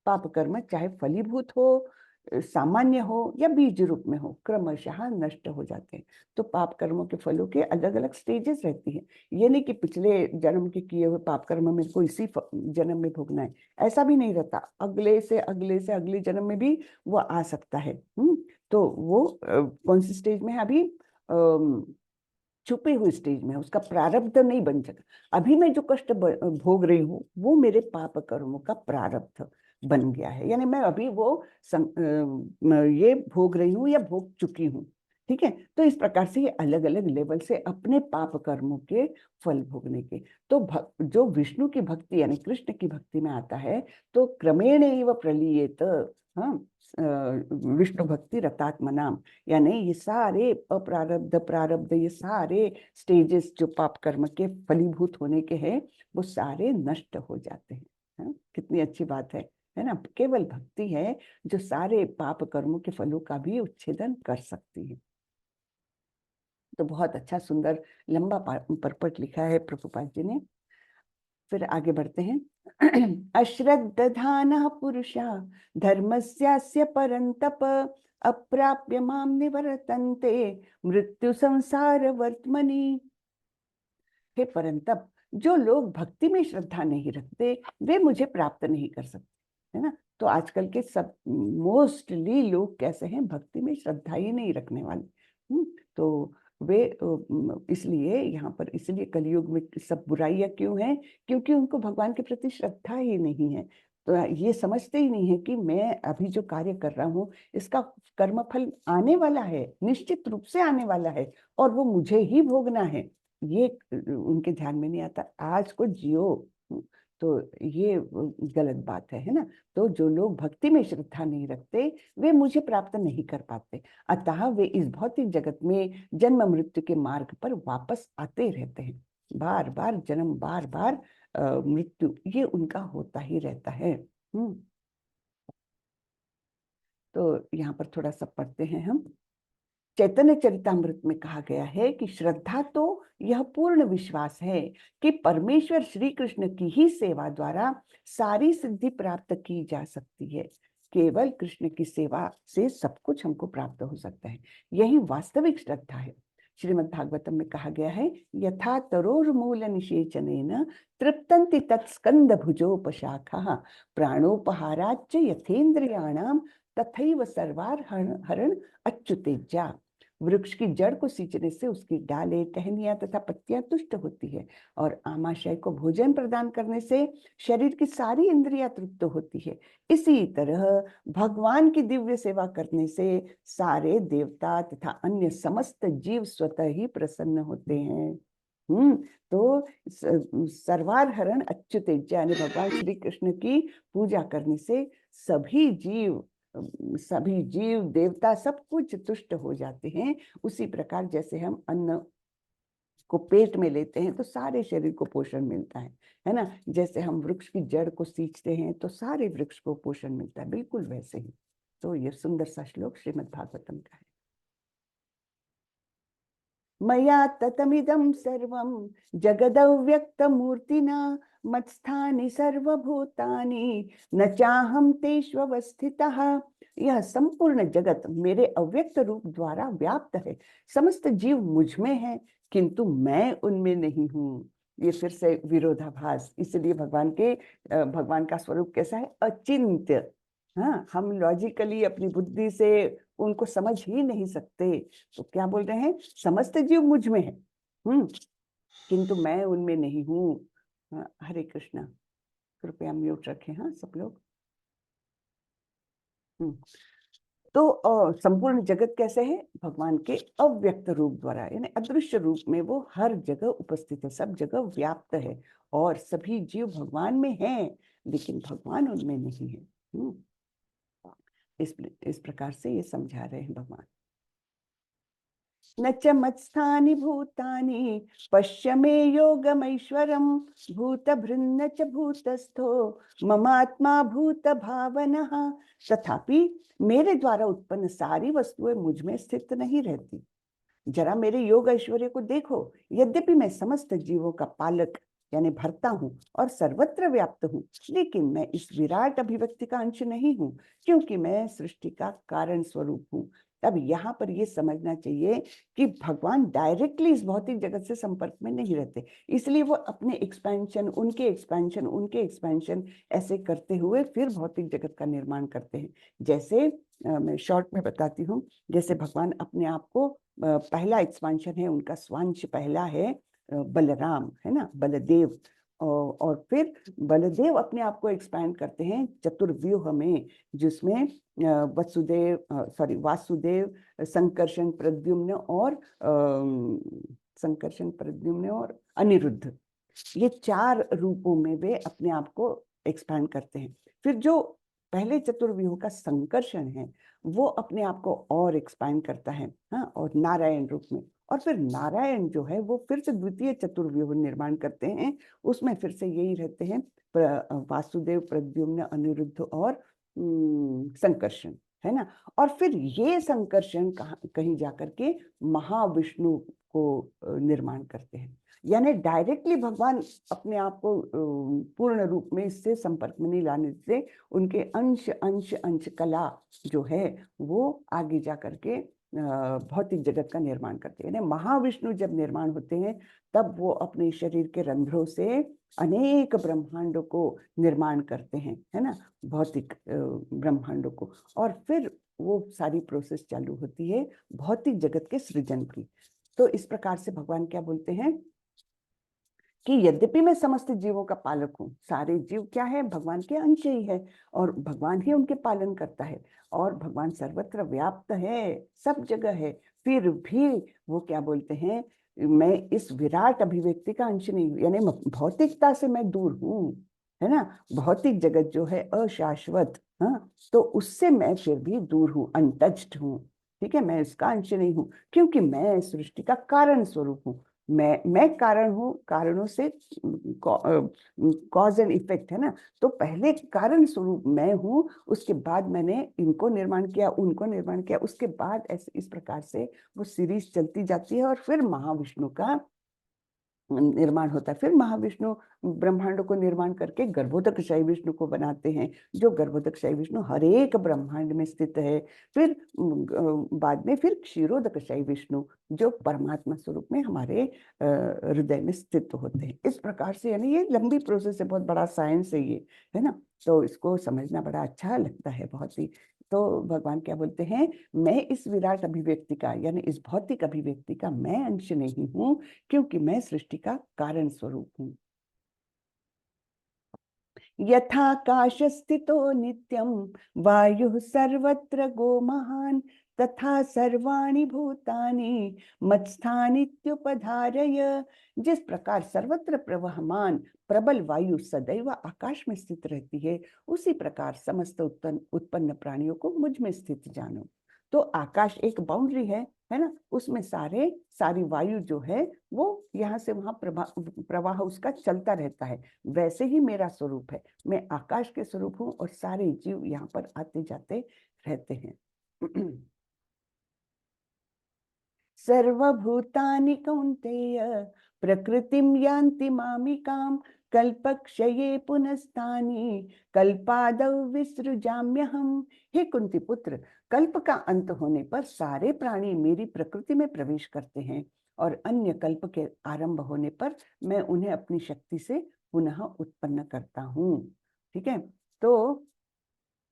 पाप कर्म चाहे फलीभूत हो, सामान्य हो या बीज रूप में हो, क्रमशः नष्ट हो जाते हैं। तो पाप कर्मों के फलों के अलग अलग स्टेजेस रहती हैं। ये नहीं कि पिछले जन्म के किए हुए पाप कर्म मेरे को इसी जन्म में भोगना है, ऐसा भी नहीं रहता। अगले से अगले से अगले जन्म में भी वो आ सकता है। तो वो कौन सी स्टेज में है अभी? छुपी हुई स्टेज में, उसका प्रारब्ध नहीं बन सका। अभी मैं जो कष्ट भोग रही हूँ, वो मेरे पाप कर्मों का प्रारब्ध बन गया है, यानी मैं अभी वो ये भोग रही हूँ या भोग चुकी हूँ। ठीक है। तो इस प्रकार से ये अलग अलग लेवल से अपने पाप कर्मों के फल भोगने के। तो जो विष्णु की भक्ति यानी कृष्ण की भक्ति में आता है, तो क्रमेण एव प्रलीयेत, हाँ, विष्णु भक्ति रतात्मनाम, यानी ये सारे अप्रारब्ध प्रारब्ध, ये सारे स्टेजेस जो पाप कर्म के फलीभूत होने के हैं, वो सारे नष्ट हो जाते हैं। हाँ? कितनी अच्छी बात है ना। केवल भक्ति है जो सारे पाप कर्मों के फलों का भी उच्छेदन कर सकती है। तो बहुत अच्छा सुंदर लंबा परपट लिखा है प्रभुपाद जी ने। फिर आगे बढ़ते हैं। अश्रद्धानः पुरुषा धर्मस्यास्य परन्तप अप्राप्य माम निवर्तन्ते मृत्यु संसार वर्त्मनि। हे परंतप, जो लोग भक्ति में श्रद्धा नहीं रखते वे मुझे प्राप्त नहीं कर सकते, है ना। तो आजकल के सब मोस्टली लोग कैसे हैं, भक्ति में श्रद्धा ही नहीं रखने वाले। तो वे इसलिए यहाँ पर, इसलिए कलयुग में सब बुराइयां क्यों हैं, क्योंकि उनको भगवान के प्रति श्रद्धा ही नहीं है। तो ये समझते ही नहीं है कि मैं अभी जो कार्य कर रहा हूँ इसका कर्मफल आने वाला है, निश्चित रूप से आने वाला है, और वो मुझे ही भोगना है। ये उनके ध्यान में नहीं आता। आज को जियो। तो ये गलत बात है ना। तो जो लोग भक्ति में श्रद्धा नहीं रखते वे मुझे प्राप्त नहीं कर पाते, अतः वे इस भौतिक जगत में जन्म मृत्यु के मार्ग पर वापस आते रहते हैं। बार बार जन्म, बार बार मृत्यु, ये उनका होता ही रहता है। तो यहाँ पर थोड़ा सा पढ़ते हैं हम। चैतन्य चरितामृत में कहा गया है कि श्रद्धा तो यह पूर्ण विश्वास है कि परमेश्वर श्री कृष्ण की ही सेवा द्वारा सारी सिद्धि प्राप्त की जा सकती है। केवल कृष्ण की सेवा से सब कुछ हमको प्राप्त हो सकता है, यही वास्तविक श्रद्धा है। श्रीमद् भागवतम में कहा गया है, यथा तरोर्मूल निषेचनेन तृप्तन्ति तत्स्कंद भुजोपशाखा प्राणोपहाराच्च यथेन्द्रियाणाम तथैव सर्वार हरण अच्युतेज्या। वृक्ष की जड़ को सींचने से उसकी डालें, टहनियां तथा पत्तियां तुष्ट होती है, और आमाशय को भोजन प्रदान करने से शरीर की सारी इंद्रियां तृप्त होती है। इसी तरह भगवान की दिव्य सेवा करने से सारे देवता तथा अन्य समस्त जीव स्वतः ही प्रसन्न होते हैं। तो सर्वार हरण अच्युतेज्य, यानी भगवान श्री कृष्ण की पूजा करने से सभी जीव देवता सब कुछ तुष्ट हो जाते हैं। उसी प्रकार जैसे हम अन्न को पेट में लेते हैं तो सारे शरीर को पोषण मिलता है ना। जैसे हम वृक्ष की जड़ को सींचते हैं तो सारे वृक्ष को पोषण मिलता है, बिल्कुल वैसे ही। तो ये सुंदर सा श्लोक श्रीमद् भागवतम का है। मया ततमिदं सर्वं जगदव्यक्तमूर्तिना मत्स्थानि सर्वभूतानि न चाहं तेष्वस्थितः। यह संपूर्ण जगत मेरे अव्यक्त रूप द्वारा व्याप्त है, समस्त जीव मुझ में है किंतु मैं उनमें नहीं हूँ। ये फिर से विरोधाभास। इसलिए भगवान का स्वरूप कैसा है, अचिंत्य। हाँ, हम लॉजिकली अपनी बुद्धि से उनको समझ ही नहीं सकते। तो क्या बोल रहे हैं, समस्त जीव मुझ में है, किंतु मैं उनमें नहीं हूँ। हरे कृष्णा। कृपया म्यूट रखें, हाँ सब लोग। तो संपूर्ण जगत कैसे है, भगवान के अव्यक्त रूप द्वारा, यानी अदृश्य रूप में वो हर जगह उपस्थित है, सब जगह व्याप्त है, और सभी जीव भगवान में हैं लेकिन भगवान उनमें नहीं है। इस प्रकार से ये समझा रहे हैं भगवान। न च मत्स्थानि भूतानि पश्य मे योगमैश्वरम् भूतभृन्न च भूतस्थो ममात्मा भूत भावनः। तथापि मेरे द्वारा उत्पन्न सारी वस्तुएं मुझ में स्थित नहीं रहती। जरा मेरे योग ऐश्वर्य को देखो। यद्यपि मैं समस्त जीवों का पालक यानी भरता हूँ और सर्वत्र व्याप्त हूँ, लेकिन मैं इस विराट अभिव्यक्ति का अंश नहीं हूँ, क्योंकि मैं सृष्टि का कारण स्वरूप हूँ। अब यहाँ पर ये समझना चाहिए कि भगवान डायरेक्टली इस भौतिक जगत से संपर्क में नहीं रहते, इसलिए वो अपने एक्सपेंशन, उनके एक्सपेंशन ऐसे करते हुए फिर भौतिक जगत का निर्माण करते हैं। जैसे मैं शॉर्ट में बताती हूँ, जैसे भगवान अपने आप को, पहला एक्सपेंशन है उनका, स्वांश पहला है बलराम, है ना, बलदेव। और फिर बलदेव अपने आप को एक्सपैंड करते हैं चतुर्व्यूह में, जिसमें वासुदेव, संकर्षण, प्रद्युम्न और अनिरुद्ध, ये 4 रूपों में वे अपने आप को एक्सपैंड करते हैं। फिर जो पहले चतुर्व्यूह का संकर्षण है वो अपने आप को और एक्सपैंड करता है, हाँ, और नारायण रूप में। और फिर नारायण जो है वो फिर से द्वितीय चतुर्व्यूह निर्माण करते हैं, उसमें फिर से यही रहते हैं वासुदेव, प्रद्युम्न, अनिरुद्ध और संकर्षण। है ना। और फिर ये संकर्षण कहीं जाकर के महाविष्णु को निर्माण करते हैं। यानी डायरेक्टली भगवान अपने आप को पूर्ण रूप में इससे संपर्क में नहीं लाने से उनके अंश अंश अंश कला जो है वो आगे जा करके भौतिक जगत का निर्माण करते हैं। महाविष्णु जब निर्माण होते हैं तब वो अपने शरीर के रंध्रों से अनेक ब्रह्मांडों को निर्माण करते हैं, है ना, भौतिक ब्रह्मांडों को। और फिर वो सारी प्रोसेस चालू होती है भौतिक जगत के सृजन की। तो इस प्रकार से भगवान क्या बोलते हैं कि यद्यपि मैं समस्त जीवों का पालक हूँ, सारे जीव क्या है, भगवान के अंश ही है, और भगवान ही उनके पालन करता है, और भगवान सर्वत्र व्याप्त है, सब जगह है, फिर भी वो क्या बोलते हैं, मैं इस विराट अभिव्यक्ति का अंश नहीं हूँ, यानी भौतिकता से मैं दूर हूँ, है ना। भौतिक जगत जो है अशाश्वत, हाँ, तो उससे मैं फिर भी दूर हूँ, अनटच्ड हूँ, ठीक है, मैं इसका अंश नहीं हूँ, क्योंकि मैं सृष्टि का कारण स्वरूप हूँ। मैं कारण हूँ, कारणों से कॉज एंड इफेक्ट, है ना। तो पहले कारण स्वरूप मैं हूँ, उसके बाद मैंने इनको निर्माण किया, उनको निर्माण किया, उसके बाद ऐसे इस प्रकार से वो सीरीज चलती जाती है, और फिर महाविष्णु का निर्माण होता है। फिर महाविष्णु ब्रह्मांडों को निर्माण करके गर्भोदकशाही विष्णु को बनाते हैं, जो गर्भोदकशाही विष्णु हर एक ब्रह्मांड में स्थित है। फिर बाद में फिर क्षीरोदकशाही विष्णु जो परमात्मा स्वरूप में हमारे हृदय में स्थित होते हैं। इस प्रकार से, यानी ये लंबी प्रोसेस है, बहुत बड़ा साइंस है ये, है ना। तो इसको समझना बड़ा अच्छा लगता है, बहुत ही। तो भगवान क्या बोलते हैं, मैं इस विराट अभिव्यक्ति का, यानी इस भौतिक अभिव्यक्ति का मैं अंश नहीं हूँ, क्योंकि मैं सृष्टि का कारण स्वरूप हूँ। यथाकाश स्थितो नित्यं वायुः सर्वत्र गो महान् तथा सर्वाणि भूतानि मत्स्थानित्युपधारय। जिस प्रकार सर्वत्र प्रवहमान प्रबल वायु सदैव आकाश में स्थित रहती है, उसी प्रकार समस्त उत्पन्न प्राणियों को मुझ में स्थित जानो। तो आकाश एक बाउंड्री है ना, उसमें सारी वायु जो है वो यहाँ से वहां प्रवाह उसका चलता रहता है। वैसे ही मेरा स्वरूप है, मैं आकाश के स्वरूप हूँ, और सारे जीव यहाँ पर आते जाते रहते हैं। सर्वभूतानि कौन्तेय प्रकृतिं यान्ति मामिकां कल्पक्षये पुनस्तानि कल्पादौ विसृजाम्यहम्। हे कुंती पुत्र, कल्प का अंत होने पर सारे प्राणी मेरी प्रकृति में प्रवेश करते हैं, और अन्य कल्प के आरंभ होने पर मैं उन्हें अपनी शक्ति से पुनः उत्पन्न करता हूँ। ठीक है, तो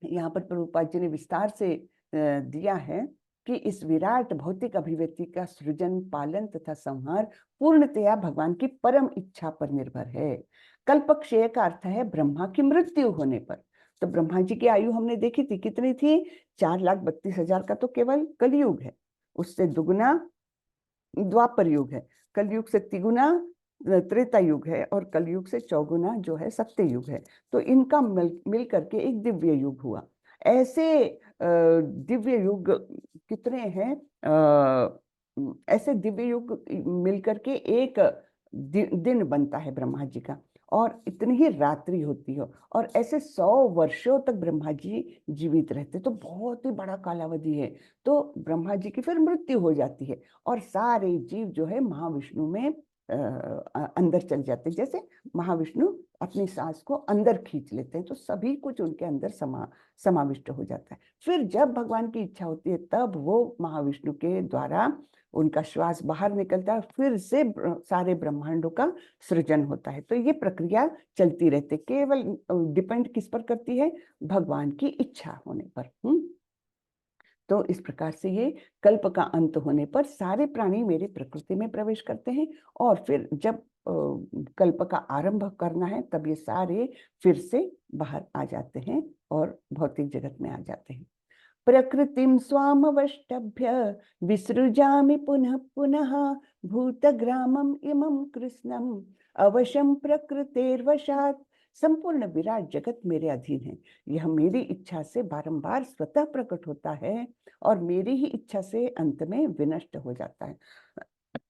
यहाँ पर प्रभुपाद जी ने विस्तार से दिया है कि इस विराट भौतिक अभिव्यक्ति का सृजन, पालन तथा संहार पूर्णतया भगवान की परम इच्छा पर निर्भर है। कल्पक्षय का अर्थ है ब्रह्मा की मृत्यु होने पर। तो ब्रह्मा जी की आयु हमने देखी थी, कितनी थी, 4,32,000 का तो केवल कलयुग है, उससे दुगुना द्वापर युग है, कलयुग से तिगुना त्रेता युग है, और कलयुग से चौगुना जो है सत्य युग है। तो इनका मिल करके एक दिव्य युग हुआ। ऐसे दिव्य युग कितने हैं, ऐसे दिव्य युग मिलकर के एक दिन बनता है ब्रह्मा जी का, और इतनी ही रात्रि होती हो, और ऐसे 100 वर्षों तक ब्रह्मा जी जीवित रहते, तो बहुत ही बड़ा कालावधि है। तो ब्रह्मा जी की फिर मृत्यु हो जाती है, और सारे जीव जो है महाविष्णु में अंदर चल जाते हैं। जैसे महाविष्णु अपनी सांस को अंदर खींच लेते हैं, तो सभी कुछ उनके अंदर समाविष्ट हो जाता है। फिर जब भगवान की इच्छा होती है तब वो महाविष्णु के द्वारा उनका श्वास बाहर निकलता है, फिर से सारे ब्रह्मांडों का सृजन होता है। तो ये प्रक्रिया चलती रहती है, केवल डिपेंड किस पर करती है, भगवान की इच्छा होने पर। तो इस प्रकार से ये कल्प का अंत होने पर सारे प्राणी मेरे प्रकृति में प्रवेश करते हैं, और फिर जब कल्प का आरंभ करना है तब ये सारे फिर से बाहर आ जाते हैं और भौतिक जगत में आ जाते हैं। प्रकृतिं स्वामवष्टभ्य विसृजामि पुनः पुनः भूतग्रामम् इमं कृष्णम् अवशं प्रकृतेर्वशात्। संपूर्ण विराट जगत मेरे अधीन है, यह मेरी इच्छा से बारंबार स्वतः प्रकट होता है, और मेरी ही इच्छा से अंत में विनष्ट हो जाता है।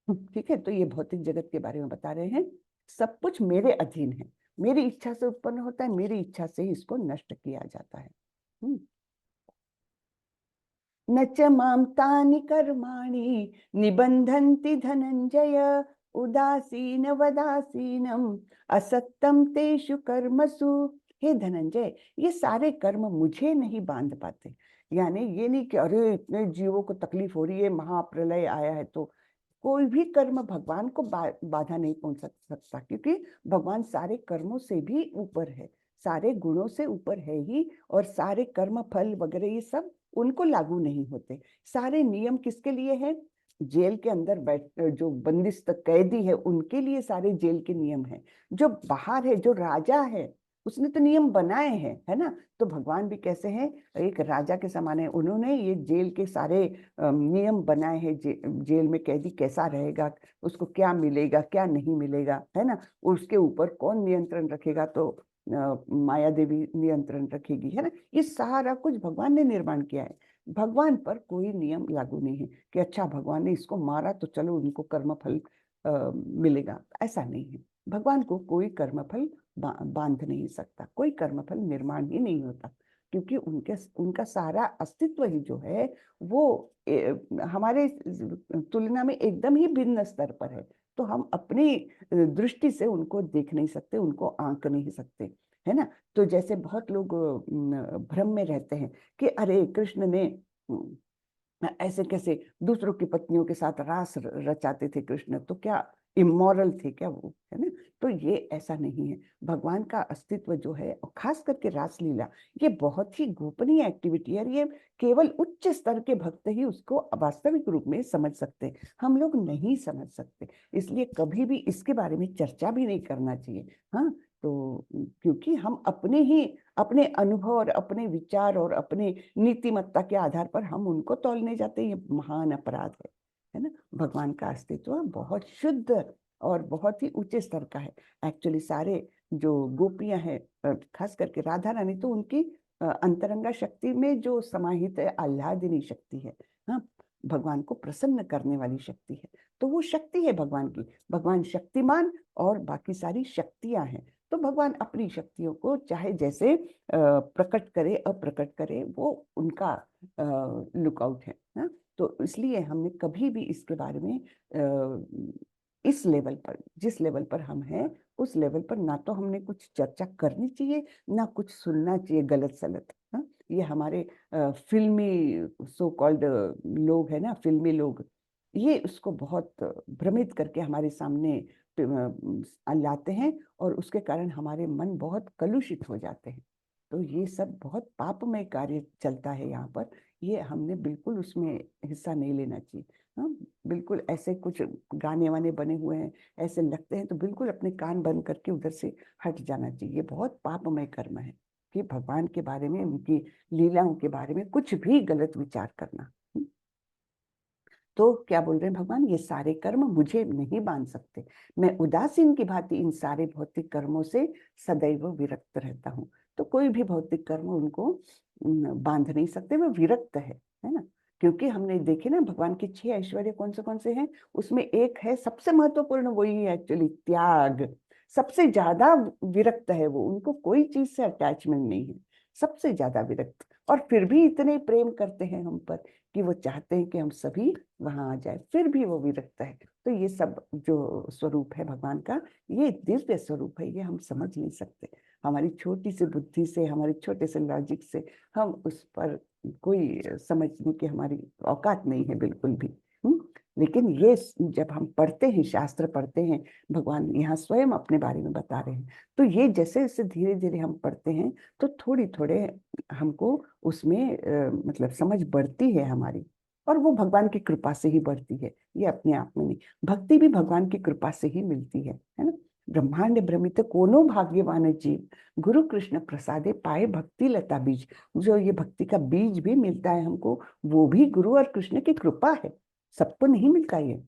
ठीक है, तो ये भौतिक जगत के बारे में बता रहे हैं, सब कुछ मेरे अधीन है, मेरी इच्छा से उत्पन्न होता है, मेरी इच्छा से ही इसको नष्ट किया जाता है। न च मां तानि कर्माणि निबन्धन्ति धनञ्जय उदासीन वदासीनम असक्तम तेषु कर्मसु। हे धनंजय, ये सारे कर्म मुझे नहीं बांध पाते। यानी ये नहीं कि अरे इतने जीवों को तकलीफ हो रही है, महाप्रलय आया है, तो कोई भी कर्म भगवान को बाधा नहीं पहुंच सकता, क्योंकि भगवान सारे कर्मों से भी ऊपर है, सारे गुणों से ऊपर है ही। और सारे कर्म फल वगैरह ये सब उनको लागू नहीं होते। सारे नियम किसके लिए है? जेल के अंदर जो बंदिस्त कैदी है उनके लिए सारे जेल के नियम है। जो बाहर है, जो राजा है, उसने तो नियम बनाए हैं, है ना। तो भगवान भी कैसे हैं? एक राजा के समान है। उन्होंने ये जेल के सारे नियम बनाए हैं। जेल में कैदी कैसा रहेगा, उसको क्या मिलेगा क्या नहीं मिलेगा, है ना। उसके ऊपर कौन नियंत्रण रखेगा, तो माया देवी नियंत्रण रखेगी, है ना। ये सारा कुछ भगवान ने निर्माण किया है। भगवान पर कोई नियम लागू नहीं है कि अच्छा भगवान ने इसको मारा तो चलो उनको कर्मफल मिलेगा, ऐसा नहीं है। भगवान को कोई कर्मफल बांध नहीं सकता, कोई कर्मफल निर्माण ही नहीं होता, क्योंकि उनका सारा अस्तित्व ही जो है वो हमारे तुलना में एकदम ही भिन्न स्तर पर है। तो हम अपनी दृष्टि से उनको देख नहीं सकते, उनको आंक नहीं सकते, है ना। तो जैसे बहुत लोग भ्रम में रहते हैं कि अरे कृष्ण ने ऐसे कैसे दूसरों की पत्नियों के साथ रास रचाते थे कृष्ण, तो क्या इमोरल थे क्या वो, है ना। तो ये ऐसा नहीं है। भगवान का अस्तित्व जो है, और खास करके रासलीला, ये बहुत ही गोपनीय एक्टिविटी है। ये केवल उच्च स्तर के भक्त ही उसको वास्तविक रूप में समझ सकते, हम लोग नहीं समझ सकते। इसलिए कभी भी इसके बारे में चर्चा भी नहीं करना चाहिए। हाँ, तो क्योंकि हम अपने अनुभव और अपने विचार और अपने नीतिमत्ता के आधार पर हम उनको तौलने जाते हैं, ये महान अपराध है ना। भगवान का अस्तित्व बहुत शुद्ध और बहुत ही ऊंचे स्तर का है। एक्चुअली सारे जो गोपियां हैं, खास करके राधा रानी, तो उनकी अंतरंगा शक्ति में जो समाहित है आह्लादिनी शक्ति है। हाँ, भगवान को प्रसन्न करने वाली शक्ति है, तो वो शक्ति है भगवान की। भगवान शक्तिमान और बाकी सारी शक्तियां हैं। तो भगवान अपनी शक्तियों को चाहे जैसे प्रकट करे अप्रकट करे, वो उनका लुकआउट है ना। तो इसलिए हमने कभी भी इसके बारे में इस लेवल पर, जिस लेवल पर हम हैं उस लेवल पर ना तो हमने कुछ चर्चा करनी चाहिए, ना कुछ सुनना चाहिए गलत सलत। हाँ, ये हमारे फिल्मी सो कॉल्ड लोग है ना, फिल्मी लोग, ये उसको बहुत भ्रमित करके हमारे सामने लाते हैं, और उसके कारण हमारे मन बहुत कलुषित हो जाते हैं। तो ये सब बहुत पापमय कार्य चलता है यहाँ पर। ये हमने बिल्कुल उसमें हिस्सा नहीं लेना चाहिए। हाँ, बिल्कुल ऐसे कुछ गाने वाने बने हुए हैं, ऐसे लगते हैं, तो बिल्कुल अपने कान बंद करके उधर से हट जाना चाहिए। ये बहुत पापमय कर्म है कि भगवान के बारे में, उनकी लीलाओं के बारे में कुछ भी गलत विचार करना। तो क्या बोल रहे हैं भगवान? ये सारे कर्म मुझे नहीं बांध सकते। मैं उदासीन की भांति इन सारे भौतिक कर्मों से सदैव विरक्त रहता हूँ। तो कोई भी भौतिक कर्म उनको बांध नहीं सकते, वो विरक्त है ना। क्योंकि हमने देखे ना, भगवान के 6 ऐश्वर्य कौन से हैं, उसमें एक है सबसे महत्वपूर्ण, वही है एक्चुअली त्याग। सबसे ज्यादा विरक्त है वो, उनको कोई चीज से अटैचमेंट नहीं है, सबसे ज्यादा विरक्त। और फिर भी इतने प्रेम करते हैं हम पर कि वो चाहते हैं कि हम सभी वहां आ जाए, फिर भी वो विरक्त है। तो ये सब जो स्वरूप है भगवान का, ये दिव्य स्वरूप है, ये हम समझ नहीं सकते। हमारी छोटी सी बुद्धि से, हमारे छोटे से लॉजिक से हम उस पर कोई समझने की हमारी औकात नहीं है बिल्कुल भी। लेकिन ये जब हम पढ़ते हैं, शास्त्र पढ़ते हैं, भगवान यहाँ स्वयं अपने बारे में बता रहे हैं, तो ये जैसे जैसे धीरे धीरे हम पढ़ते हैं, तो थोड़ी थोड़े हमको उसमें मतलब समझ बढ़ती है हमारी। और वो भगवान की कृपा से ही बढ़ती है, ये अपने आप में नहीं। भक्ति भी भगवान की कृपा से ही मिलती है ना। ब्रह्मांड भ्रमित कोनो भाग्यवान जीव, गुरु कृष्ण प्रसादे पाए भक्ति लता बीज। जो ये भक्ति का बीज भी मिलता है हमको, वो भी गुरु और कृष्ण की कृपा है, सबको नहीं मिलता ये।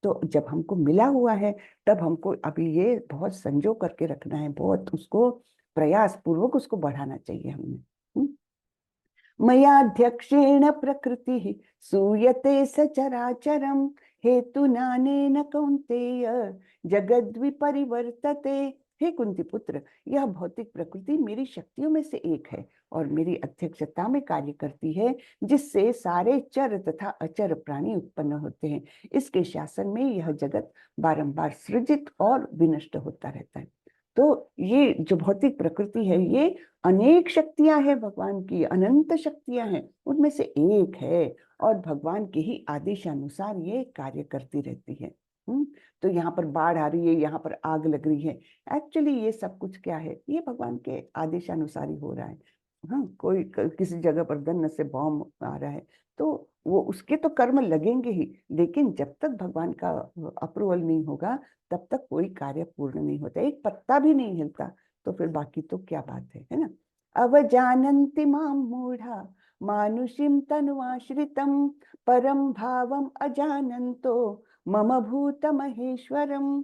तो जब हमको मिला हुआ है, तब हमको अभी ये बहुत संजो करके रखना है, बहुत उसको प्रयास पूर्वक उसको बढ़ाना चाहिए हमने। मयाध्यक्षेण प्रकृतिः सूयते सचराचरम् हेतुनानेन कौन्तेय जगद्विपरिवर्तते हे कुंती पुत्र, यह भौतिक प्रकृति मेरी शक्तियों में से एक है और मेरी अध्यक्षता में कार्य करती है, जिससे सारे चर तथा अचर प्राणी उत्पन्न होते हैं। इसके शासन में यह जगत बारंबार सृजित और विनष्ट होता रहता है। तो ये जो भौतिक प्रकृति है, ये अनेक शक्तियां हैं भगवान की, अनंत शक्तियां हैं, उनमें से एक है और भगवान के ही आदेशानुसार ये कार्य करती रहती है। तो यहाँ पर बाढ़ आ रही है, यहाँ पर आग लग रही है, एक्चुअली ये सब कुछ क्या है, ये भगवान के आदेशानुसार ही हो रहा है। हाँ, कोई किसी जगह पर गन्न से बॉम्ब आ रहा है तो वो उसके तो कर्म लगेंगे ही, लेकिन जब तक भगवान का अप्रूवल नहीं होगा तब तक कोई कार्य पूर्ण नहीं होता, एक पत्ता भी नहीं हिलता, तो फिर बाकी तो क्या बात है ना। अवजानन्ति मां मूढ़ा मानुषीं तनुआश्रितं परम भावम अजानन्तो मम भूत महेश्वरम।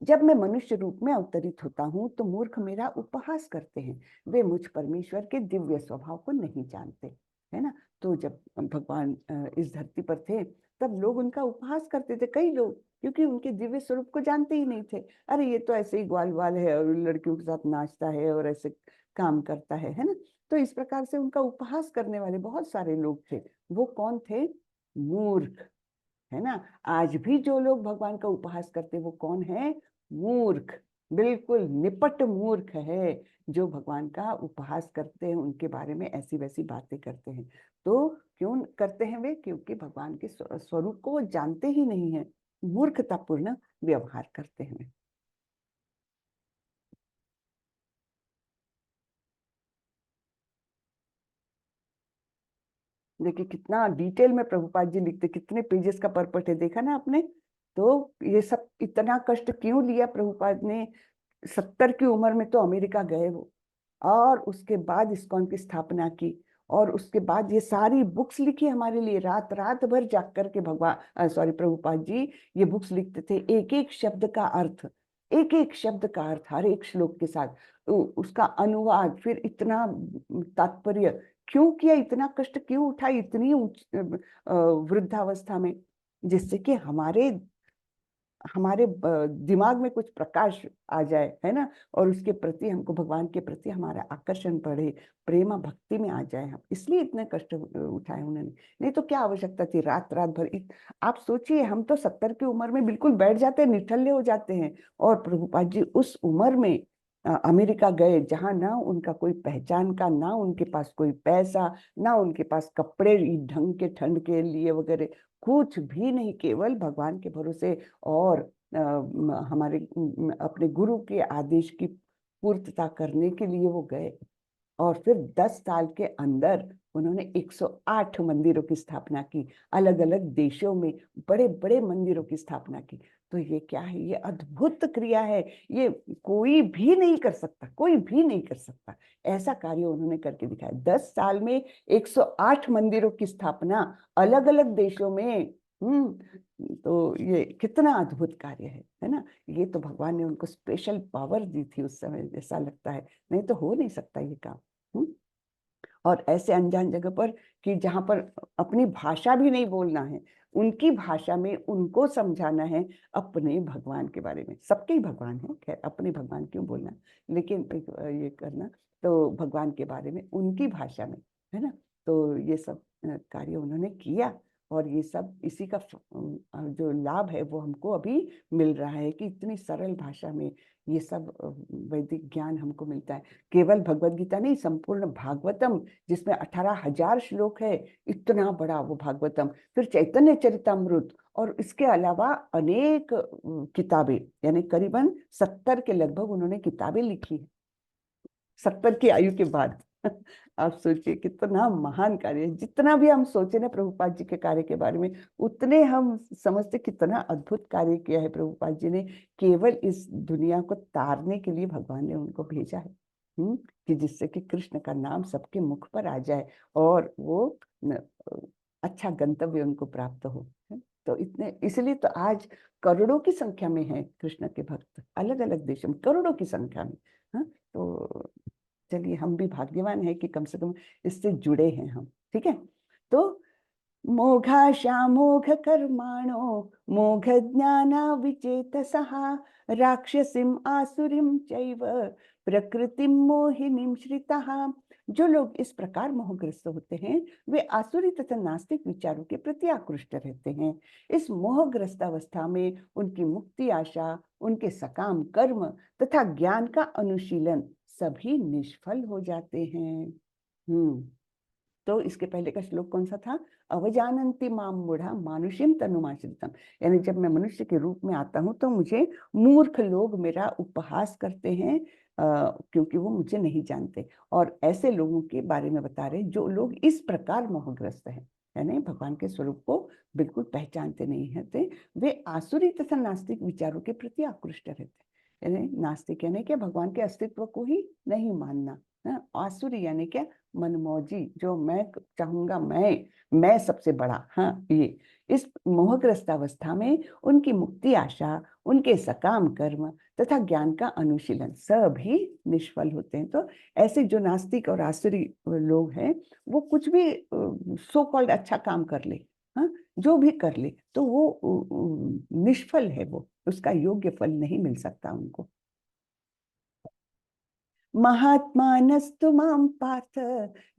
जब मैं मनुष्य रूप में अवतरित होता हूँ तो मूर्ख मेरा उपहास करते हैं, वे मुझ परमेश्वर के दिव्य स्वभाव को नहीं जानते, है ना। तो जब भगवान इस धरती पर थे तब लोग उनका उपहास करते थे, कई लोग, क्योंकि उनके दिव्य स्वरूप को जानते ही नहीं थे। अरे ये तो ऐसे ही ग्वाल वाल है और लड़कियों के साथ नाचता है और ऐसे काम करता है ना। तो इस प्रकार से उनका उपहास करने वाले बहुत सारे लोग थे। वो कौन थे? मूर्ख, है ना। आज भी जो लोग भगवान का उपहास करते वो कौन है? मूर्ख, बिल्कुल निपट मूर्ख है जो भगवान का उपहास करते हैं, उनके बारे में ऐसी वैसी बातें करते हैं। तो क्यों करते हैं वे? क्योंकि भगवान के स्वरूप को वो जानते ही नहीं है, मूर्खतापूर्ण व्यवहार करते हैं। देखिए कितना डिटेल में प्रभुपाद जी लिखते, कितने पेजेस का परपट है, देखा ना आपने। तो ये सब इतना कष्ट क्यों लिया प्रभुपाद ने? 70 की उम्र में तो अमेरिका गए वो, और उसके बाद इस्कॉन की स्थापना की, और उसके बाद ये सारी बुक्स लिखी हमारे लिए, रात रात भर जाग करके भगवान सॉरी प्रभुपाद जी ये बुक्स लिखते थे, एक एक शब्द का अर्थ, एक एक शब्द का अर्थ हर एक श्लोक के साथ, उसका अनुवाद, फिर इतना तात्पर्य क्यों किया, इतना कष्ट क्यों उठाई इतनी वृद्धावस्था में, जिससे कि हमारे हमारे दिमाग में कुछ प्रकाश आ जाए, है ना, और उसके प्रति हमको, भगवान के प्रति हमारा आकर्षण बढ़े, प्रेमा भक्ति में आ जाए हम, इसलिए इतने कष्ट उठाए उन्होंने। नहीं तो क्या आवश्यकता थी रात रात भर। आप सोचिए, हम तो 70 की उम्र में बिल्कुल बैठ जाते हैं, निठल्ले हो जाते हैं, और प्रभुपाद जी उस उम्र में अमेरिका गए, जहां ना उनका कोई पहचान का, ना उनके पास कोई पैसा, ना उनके पास कपड़े ढंग के ठंड के लिए वगैरह, कुछ भी नहीं, केवल भगवान के भरोसे और हमारे अपने गुरु के आदेश की पूर्तता करने के लिए वो गए। और फिर 10 साल के अंदर उन्होंने 108 मंदिरों की स्थापना की, अलग अलग देशों में बड़े बड़े मंदिरों की स्थापना की। तो ये क्या है? ये अद्भुत क्रिया है, ये कोई भी नहीं कर सकता, कोई भी नहीं कर सकता। ऐसा कार्य उन्होंने करके दिखाया, 10 साल में 108 मंदिरों की स्थापना अलग अलग देशों में। तो ये कितना अद्भुत कार्य है ना। ये तो भगवान ने उनको स्पेशल पावर दी थी उस समय, ऐसा लगता है, नहीं तो हो नहीं सकता ये काम। और ऐसे अनजान जगह पर, कि जहां पर अपनी भाषा भी नहीं बोलना है, उनकी भाषा में उनको समझाना है अपने भगवान के बारे में। सबके ही भगवान है, खैर अपने भगवान क्यों बोलना, लेकिन ये करना तो भगवान के बारे में उनकी भाषा में, है ना। तो ये सब कार्य उन्होंने किया, और ये सब इसी का जो लाभ है वो हमको अभी मिल रहा है, कि इतनी सरल भाषा में ये सब वैदिक ज्ञान हमको मिलता है। केवल भगवत गीता नहीं, संपूर्ण भागवतम, जिसमें 18,000 श्लोक है, इतना बड़ा वो भागवतम, फिर चैतन्य चरितमृत, और इसके अलावा अनेक किताबें, यानी करीबन 70 के लगभग उन्होंने किताबें लिखी है 70 की आयु के बाद। आप सोचिए कितना महान कार्य है। जितना भी हम सोचे ना प्रभुपाद जी के कार्य के बारे में, उतने हम समझते कितना अद्भुत कार्य किया है प्रभुपाद जी ने। केवल इस दुनिया को तारने के लिए भगवान ने उनको भेजा है, कि जिससे कि कृष्ण का नाम सबके मुख पर आ जाए और वो अच्छा गंतव्य उनको प्राप्त हो। तो इतने, इसलिए तो आज करोड़ों की संख्या में है कृष्ण के भक्त, अलग अलग देशों में करोड़ों की संख्या में। हाँ, तो चलिए हम भी भाग्यवान है कि कम से कम इससे जुड़े हैं हम, ठीक है। तो मोघाशा मोघ कर्माणो मोघ ज्ञाना विचेतसः राक्षसीम आसुरीम चैव प्रकृतिम मोहिनीम श्रितः। जो लोग इस प्रकार मोहग्रस्त होते हैं वे आसुरी तथा नास्तिक विचारों के प्रति आकृष्ट रहते हैं। इस मोहग्रस्त अवस्था में उनकी मुक्ति आशा, उनके सकाम कर्म तथा ज्ञान का अनुशीलन सभी निष्फल हो जाते हैं। तो इसके पहले का श्लोक कौन सा था? अवजानन्ति माम मूढ़ा मानुषीम तनुमाश्रितम। यानी जब मैं मनुष्य के रूप में आता हूँ तो मुझे मूर्ख लोग मेरा उपहास करते हैं, क्योंकि वो मुझे नहीं जानते। और ऐसे लोगों के बारे में बता रहे जो लोग इस प्रकार मोहग्रस्त हैं, यानी भगवान के स्वरूप को बिल्कुल पहचानते नहीं है, वे आसुरी तथा नास्तिक विचारों के प्रति आकृष्ट रहते हैं। यानी नास्तिक यानी क्या? भगवान के अस्तित्व को ही नहीं मानना। आसुरी यानी क्या? मनमौजी, जो मैं चाहूंगा मैं सबसे बड़ा। हाँ, ये इस मोहग्रस्त अवस्था में उनकी मुक्ति आशा, उनके सकाम कर्म तथा ज्ञान का अनुशीलन सभी निष्फल होते हैं। तो ऐसे जो नास्तिक और आसुरी लोग हैं वो कुछ भी सो कॉल्ड अच्छा काम कर ले, हाँ, जो भी कर ले, तो वो निष्फल है, वो उसका योग्य फल नहीं मिल सकता उनको। महात्मानस्तु मां पार्थ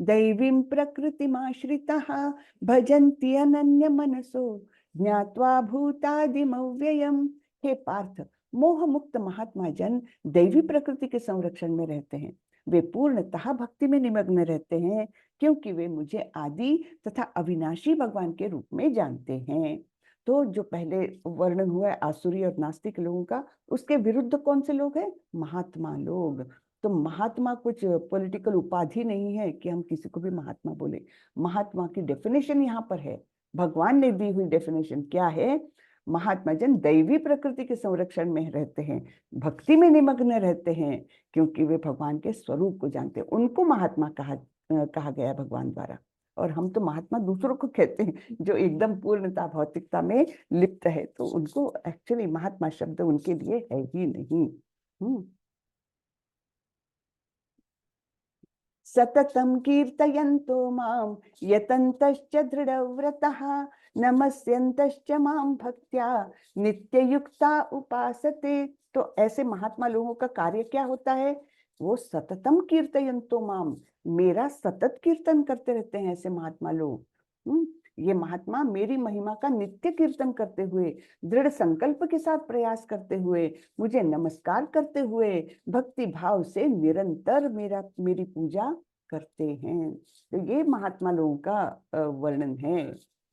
दैवीं प्रकृतिमाश्रिताः भजन्ति अनन्य मनसो ज्ञात्वा भूतादिमव्ययम्। हे पार्थ, मोह मुक्त महात्मा जन दैवी प्रकृति के संरक्षण में रहते हैं। वे पूर्णतः भक्ति में निमग्न रहते हैं, क्योंकि वे मुझे आदि तथा अविनाशी भगवान के रूप में जानते हैं। तो जो पहले वर्णन हुआ है आसुरी और नास्तिक लोगों का, उसके विरुद्ध कौन से लोग हैं? महात्मा लोग। तो महात्मा कुछ पॉलिटिकल उपाधि नहीं है कि हम किसी को भी महात्मा बोले। महात्मा की डेफिनेशन यहाँ पर है, भगवान ने दी हुई डेफिनेशन क्या है? महात्मा जन दैवी प्रकृति के संरक्षण में रहते हैं, भक्ति में निमग्न रहते हैं, क्योंकि वे भगवान के स्वरूप को जानते हैं। उनको महात्मा कहा गया भगवान द्वारा। और हम तो महात्मा दूसरों को कहते हैं जो एकदम पूर्णता भौतिकता में लिप्त है, तो उनको एक्चुअली महात्मा शब्द उनके लिए है ही नहीं। सततं कीर्तयन्तो मां यतन्तश्च दृढव्रतः नमस्यन्तश्च मां भक्त्या नित्ययुक्ता उपासते। तो ऐसे महात्मा लोगों का कार्य क्या होता है? वो सततम कीर्तयन्तो माम, मेरा सतत कीर्तन करते रहते हैं ऐसे महात्मा लोग। ये महात्मा मेरी महिमा का नित्य कीर्तन करते हुए, दृढ़ संकल्प के साथ प्रयास करते हुए, मुझे नमस्कार करते हुए, भक्ति भाव से निरंतर मेरी पूजा करते हैं। तो ये महात्मा लोगों का वर्णन है।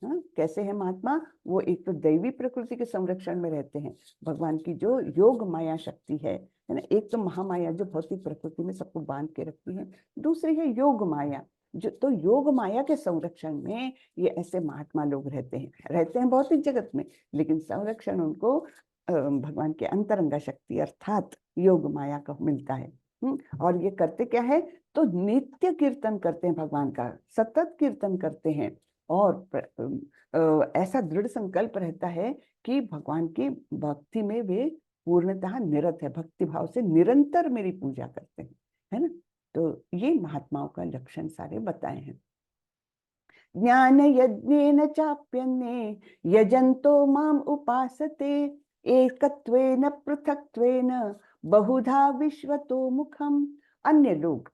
हाँ, कैसे है महात्मा? वो एक तो दैवी प्रकृति के संरक्षण में रहते हैं, भगवान की जो योग माया शक्ति है ना, एक तो महामाया जो भौतिक प्रकृति में सबको बांध के रखती है, दूसरी है योग माया, जो तो योग माया के संरक्षण में ये ऐसे महात्मा लोग रहते हैं भौतिक जगत में, लेकिन संरक्षण उनको भगवान के अंतरंगा शक्ति अर्थात योग माया का मिलता है। और ये करते क्या है? तो नित्य कीर्तन करते हैं भगवान का, सतत कीर्तन करते हैं, और ऐसा दृढ़ संकल्प रहता है कि भगवान की भक्ति में वे पूर्णतः निरत है, भक्ति भाव से निरंतर मेरी पूजा करते हैं, है ना। तो ये महात्माओं का लक्षण सारे बताए हैं। ज्ञान यज्ञेन चाप्यन्ये यजन्तो माम उपासते एकत्वेन पृथक्त्वेन बहुधा विश्वतो मुखम। अन्य लोग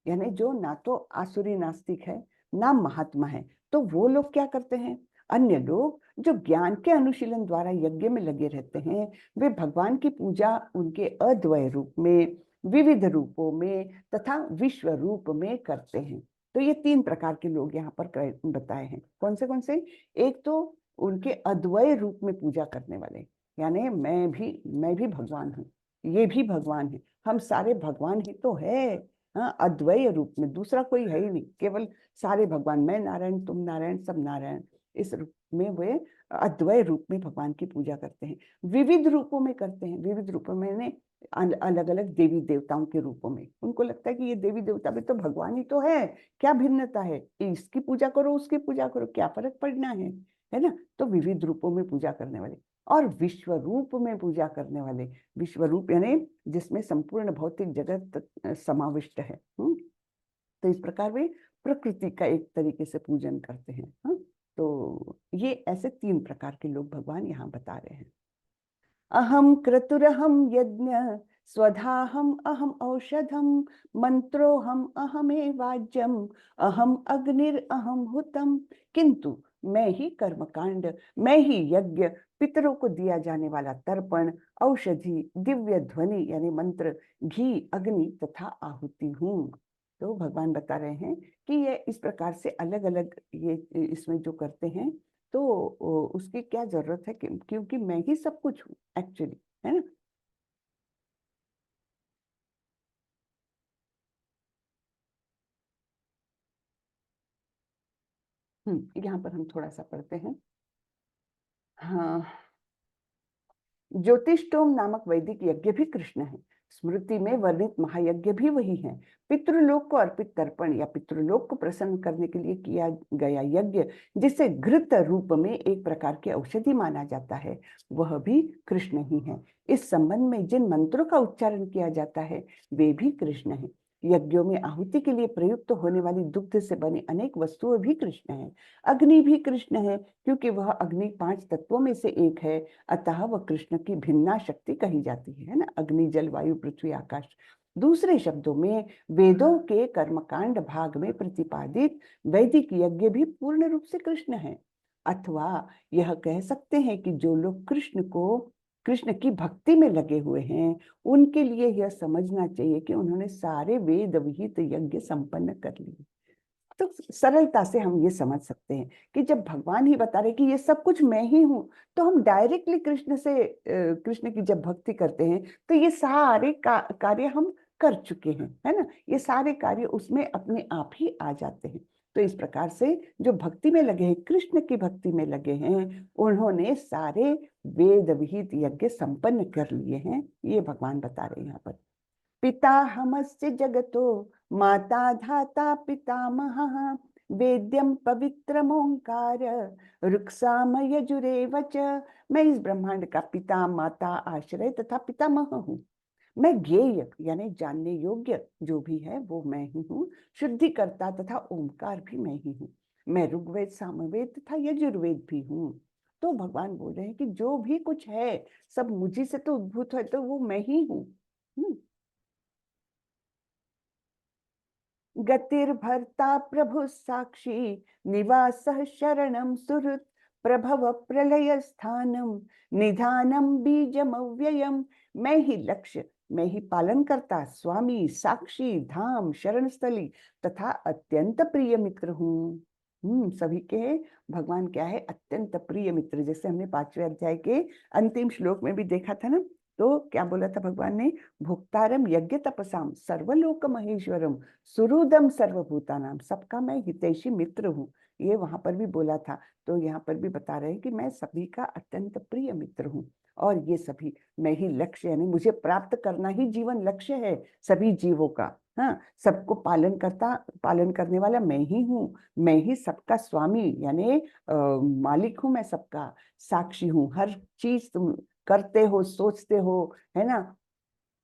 यानी जो ना तो आसुरी नास्तिक है ना महात्मा है, तो वो लोग क्या करते हैं? अन्य लोग जो ज्ञान के अनुशीलन द्वारा यज्ञ में लगे रहते हैं, वे भगवान की पूजा उनके अद्वय रूप में, विविध रूपों में तथा विश्व रूप में करते हैं। तो ये 3 प्रकार के लोग यहाँ पर बताए हैं। कौन से? एक तो उनके अद्वय रूप में पूजा करने वाले, यानी मैं भी भगवान हूँ, ये भी भगवान है, हम सारे भगवान ही तो है। हाँ, अद्वय रूप में, दूसरा कोई है ही नहीं, केवल सारे भगवान, मैं नारायण, तुम नारायण, सब नारायण, इस रूप में वे अद्वय रूप में भगवान की पूजा करते हैं। विविध रूपों में करते हैं, विविध रूपों में अलग अलग देवी देवताओं के रूपों में। उनको लगता है कि ये देवी देवता भी तो भगवान ही तो है, क्या भिन्नता है, इसकी पूजा करो उसकी पूजा करो, क्या फर्क पड़ना है ना। तो विविध रूपों में पूजा करने वाले और विश्व रूप में पूजा करने वाले, विश्व रूप यानी जिसमें संपूर्ण भौतिक जगत समाविष्ट है। तो इस प्रकार वे प्रकृति का एक तरीके से पूजन करते हैं। तो ये ऐसे 3 प्रकार के लोग भगवान यहाँ बता रहे हैं। अहम क्रतुरहम यज्ञ स्वधाहम अहम औषधम मंत्रोहम अहमे वाज्यम अहम अग्निर अहम हुतम। किंतु मैं ही कर्मकांड, मैं ही यज्ञ, पितरों को दिया जाने वाला तर्पण, औषधि, दिव्य ध्वनि यानी मंत्र, घी, अग्नि तथा आहुति हूँ। तो भगवान बता रहे हैं कि ये इस प्रकार से अलग अलग ये इसमें जो करते हैं तो उसकी क्या जरूरत है, क्योंकि मैं ही सब कुछ हूँ एक्चुअली, है ना। यहाँ पर हम थोड़ा सा पढ़ते हैं। हाँ, ज्योतिष्टोम नामक वैदिक यज्ञ भी कृष्ण है, स्मृति में वर्णित महायज्ञ भी वही है। पितृलोक को अर्पित तर्पण या पितृलोक को प्रसन्न करने के लिए किया गया यज्ञ, जिसे घृत रूप में एक प्रकार की औषधि माना जाता है, वह भी कृष्ण ही है। इस संबंध में जिन मंत्रों का उच्चारण किया जाता है वे भी कृष्ण है। यज्ञों में आहुति के लिए प्रयुक्त होने वाली दुग्ध से बनी अनेक वस्तुएं भी कृष्ण है। अग्नि भी कृष्ण है, क्योंकि वह अग्नि 5 तत्वों में से एक है, अतः वह कृष्ण की भिन्ना शक्ति कही जाती है ना, अग्नि, जल, वायु, पृथ्वी, आकाश। दूसरे शब्दों में वेदों के कर्मकांड भाग में प्रतिपादित वैदिक यज्ञ भी पूर्ण रूप से कृष्ण है। अथवा यह कह सकते हैं कि जो लोग कृष्ण की भक्ति में लगे हुए हैं उनके लिए यह समझना चाहिए कि उन्होंने सारे वेद विहित यज्ञ संपन्न कर लिए। तो सरलता से हम ये समझ सकते हैं कि जब भगवान ही बता रहे कि ये सब कुछ मैं ही हूं, तो हम डायरेक्टली कृष्ण की जब भक्ति करते हैं तो ये सारे कार्य हम कर चुके हैं, है ना। ये सारे कार्य उसमें अपने आप ही आ जाते हैं। तो इस प्रकार से जो भक्ति में लगे हैं, कृष्ण की भक्ति में लगे हैं, उन्होंने सारे वेद विहित यज्ञ संपन्न कर लिए हैं, ये भगवान बता रहे हैं यहाँ पर। पिताहमस्य जगतो माता धाता पितामहः वेद्यम पवित्रमोंकार ऋक्साम यजुरेव च। मैं इस ब्रह्मांड का पिता, माता, आश्रय तथा पितामह हूँ। मैं ज्ञेय यानी जानने योग्य जो भी है वो मैं ही हूँ। शुद्धिकर्ता तथा ओंकार भी मैं ही हूँ। मैं ऋग्वेद, सामवेद तथा यजुर्वेद भी हूँ। तो भगवान बोल रहे हैं कि जो भी कुछ है सब मुझी से तो उद्भूत है, तो वो मैं ही हूँ। गतिर्भर्ता प्रभु साक्षी निवासः शरणं सुहृत् प्रभव प्रलय स्थानम निधानम बीजम अव्ययम। मैं ही लक्ष्य, मैं ही पालन करता, स्वामी, साक्षी, धाम, शरण स्थली तथा अत्यंत प्रिय मित्र हूँ। सभी के भगवान क्या है? अत्यंत प्रिय मित्र। जैसे हमने 5वें अध्याय के अंतिम श्लोक में भी देखा था ना, तो क्या बोला था भगवान ने? भुक्तारम यज्ञ तपसाम सर्वलोक महेश्वरम सुहृदम सर्वभूतानाम। सबका मैं हितैषी मित्र हूँ, ये वहां पर भी बोला था। तो यहाँ पर भी बता रहे हैं कि मैं सभी का अत्यंत प्रिय मित्र हूँ, और ये सभी मैं ही लक्ष्य, यानी मुझे प्राप्त करना ही जीवन लक्ष्य है सभी जीवों का। हाँ, सबको पालन करने वाला मैं ही हूँ। मैं ही सबका स्वामी यानी मालिक हूँ, मैं सबका साक्षी हूँ। हर चीज तुम करते हो, सोचते हो, है ना,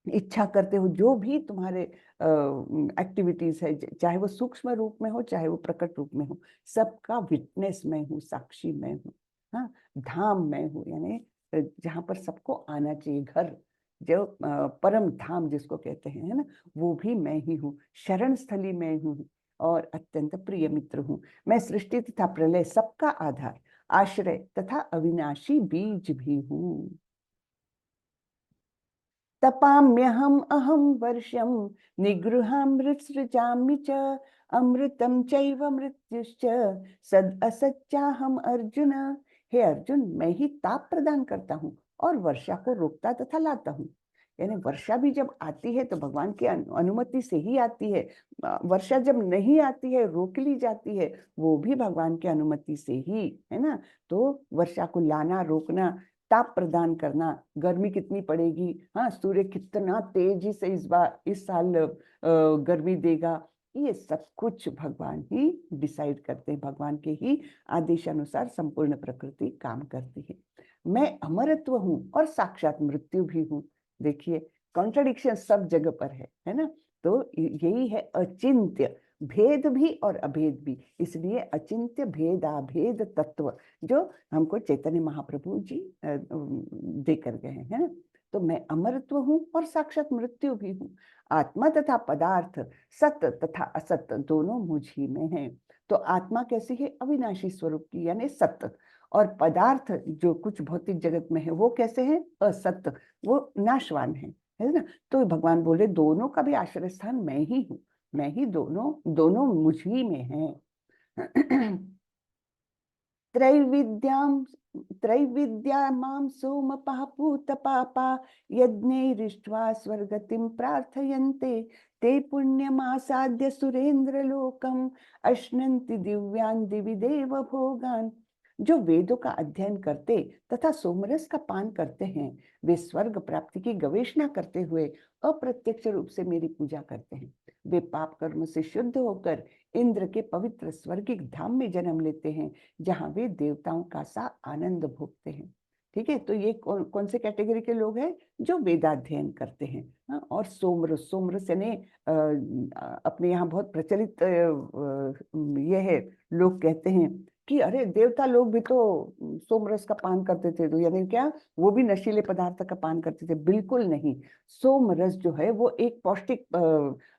इच्छा करते हो, जो भी तुम्हारे एक्टिविटीज है, चाहे वो सूक्ष्म रूप में हो चाहे वो प्रकट रूप में हो, सबका विटनेस मैं हूँ, साक्षी मैं हूँ। हाँ, धाम मैं हूँ, यानी जहाँ पर सबको आना चाहिए, घर, जो परम धाम जिसको कहते हैं, है ना, वो भी मैं ही हूँ। शरण स्थली मैं हूँ और अत्यंत प्रिय मित्र हूँ। मैं सृष्टि तथा प्रलय सबका आधार, आश्रय तथा अविनाशी बीज भी हूँ। तपाम्यहम अहम वर्षम निगृहामृत्सृजामि च अमृतम चैव मृत्युश्च सद असच्चाहम अर्जुन। हे अर्जुन, मैं ही ताप प्रदान करता हूँ और वर्षा को रोकता तथा लाता हूँ। यानी वर्षा भी जब आती है तो भगवान की अनुमति से ही आती है। वर्षा जब नहीं आती है, रोक ली जाती है, वो भी भगवान की अनुमति से ही, है ना। तो वर्षा को लाना, रोकना, ताप प्रदान करना, गर्मी कितनी पड़ेगी, हाँ, सूर्य कितना तेजी से इस साल गर्मी देगा, ये सब कुछ भगवान ही डिसाइड करते हैं। भगवान के ही आदेशानुसार संपूर्ण प्रकृति काम करती है। मैं अमरत्व हूँ और साक्षात मृत्यु भी हूँ। देखिए, कॉन्ट्रडिक्शन सब जगह पर है ना। तो यही है अचिंत्य, भेद भी और अभेद भी, इसलिए अचिंत्य भेदाभेद तत्व जो हमको चैतन्य महाप्रभु जी दे कर गए हैं, है ना। तो मैं अमरत्व हूँ और साक्षात मृत्यु भी हूँ। आत्मा तथा पदार्थ, सत्य तथा असत्य दोनों मुझ ही में है। तो आत्मा कैसी है? अविनाशी स्वरूप की, यानी सत्य। और पदार्थ जो कुछ भौतिक जगत में है वो कैसे है? असत्य, वो नाशवान है ना। तो भगवान बोले दोनों का भी आश्रय स्थान मैं ही हूँ, मैं ही दोनों, दोनों मुझ ही में है। त्रैविद्याम त्रैविद्यामां सोमपः पूतपापा यज्ञैरिष्ट्वा स्वर्गतिं प्रार्थयन्ते ते पुण्यमासाद्य सुरेंद्रलोकम अश्नन्ति दिव्यान् दिवि देव भोगान्। जो वेदों का अध्ययन करते तथा सोमरस का पान करते हैं, वे स्वर्ग प्राप्ति की गवेषणा करते हुए अप्रत्यक्ष रूप से मेरी पूजा करते हैं। वे पाप कर्म से शुद्ध होकर इंद्र के पवित्र स्वर्गिक धाम में जन्म लेते हैं, जहां वे देवताओं का सा आनंद भोगते हैं। ठीक है, तो ये कौन से कैटेगरी के लोग हैं? जो वेदाध्ययन करते हैं। हाँ, और सोमरस, सोमरस यानी अपने यहाँ बहुत प्रचलित ये है, लोग कहते हैं कि अरे देवता लोग भी तो सोमरस का पान करते थे, तो यानी क्या वो भी नशीले पदार्थ का पान करते थे? बिल्कुल नहीं। सोमरस जो है वो एक पौष्टिक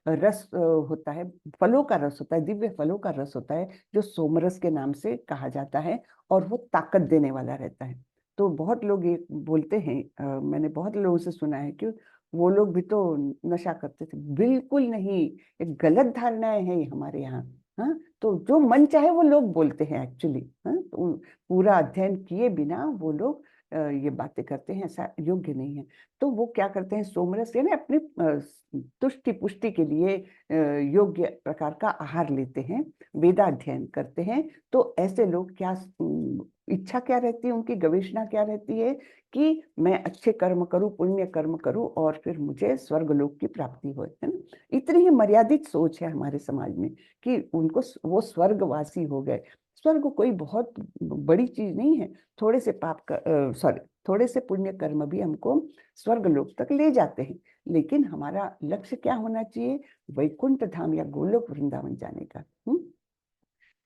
रस होता है, फलों का रस होता है, दिव्य फलों का रस होता है, जो सोमरस के नाम से कहा जाता है, और वो ताकत देने वाला रहता है। तो बहुत लोग ये बोलते हैं, मैंने बहुत लोगों से सुना है कि वो लोग भी तो नशा करते थे। बिल्कुल नहीं, एक गलत धारणाएं हैं हमारे यहाँ। हाँ, तो जो मन चाहे वो लोग बोलते हैं एक्चुअली। हाँ, तो पूरा अध्ययन किए बिना वो लोग ये बातें करते हैं, ऐसा योग्य नहीं है। तो वो क्या करते हैं? सोमरस यानी अपनी तुष्टि पुष्टि के लिए योग्य प्रकार का आहार लेते हैं, वेदाध्ययन करते हैं। तो ऐसे लोग क्या इच्छा क्या रहती है उनकी, गवेषणा क्या रहती है कि मैं अच्छे कर्म करूं, पुण्य कर्म करूं और फिर मुझे स्वर्गलोक की प्राप्ति हो, है ना। इतनी ही मर्यादित सोच है हमारे समाज में कि उनको वो स्वर्गवासी हो गए। स्वर्ग कोई बहुत बड़ी चीज नहीं है। थोड़े से थोड़े से पुण्य कर्म भी हमको स्वर्ग लोक तक ले जाते हैं, लेकिन हमारा लक्ष्य क्या होना चाहिए? वैकुंठ धाम या गोलोक वृंदावन जाने का।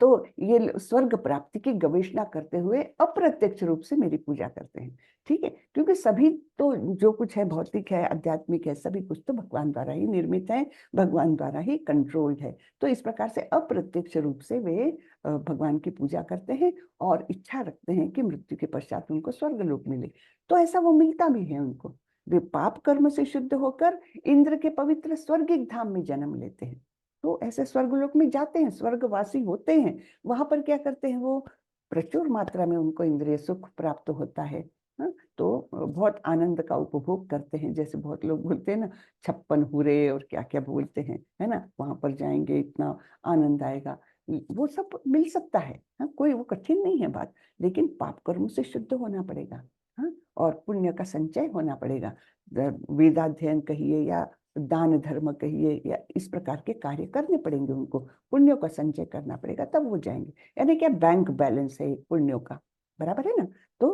तो ये स्वर्ग प्राप्ति की गवेषणा करते हुए अप्रत्यक्ष रूप से मेरी पूजा करते हैं। ठीक है, क्योंकि सभी तो जो कुछ है भौतिक है, आध्यात्मिक है, सभी कुछ तो भगवान द्वारा ही निर्मित है, भगवान द्वारा ही कंट्रोल्ड है। तो इस प्रकार से अप्रत्यक्ष रूप से वे भगवान की पूजा करते हैं और इच्छा रखते हैं कि मृत्यु के पश्चात उनको स्वर्गलोक मिले। तो ऐसा वो मिलता भी है उनको। वे पाप कर्म से शुद्ध होकर इंद्र के पवित्र स्वर्गिक धाम में जन्म लेते हैं। तो ऐसे स्वर्गलोक में जाते हैं, स्वर्गवासी होते हैं। वहां पर क्या करते हैं? वो प्रचुर मात्रा में उनको इंद्रिय सुख प्राप्त होता है। हाँ, तो बहुत आनंद का उपभोग करते हैं। जैसे बहुत लोग बोलते हैं ना, 56 हुरे और क्या क्या बोलते हैं, है ना। वहां पर जाएंगे इतना आनंद आएगा, वो सब मिल सकता है। हाँ, कोई वो कठिन नहीं है बात, लेकिन पाप कर्म से शुद्ध होना पड़ेगा। हाँ, और पुण्य का संचय होना पड़ेगा। वेदाध्ययन कहिए या दान धर्म कहिए, या इस प्रकार के कार्य करने पड़ेंगे उनको, पुण्यों का संचय करना पड़ेगा, तब वो जाएंगे। यानी क्या बैंक बैलेंस है पुण्यों का, बराबर है ना। तो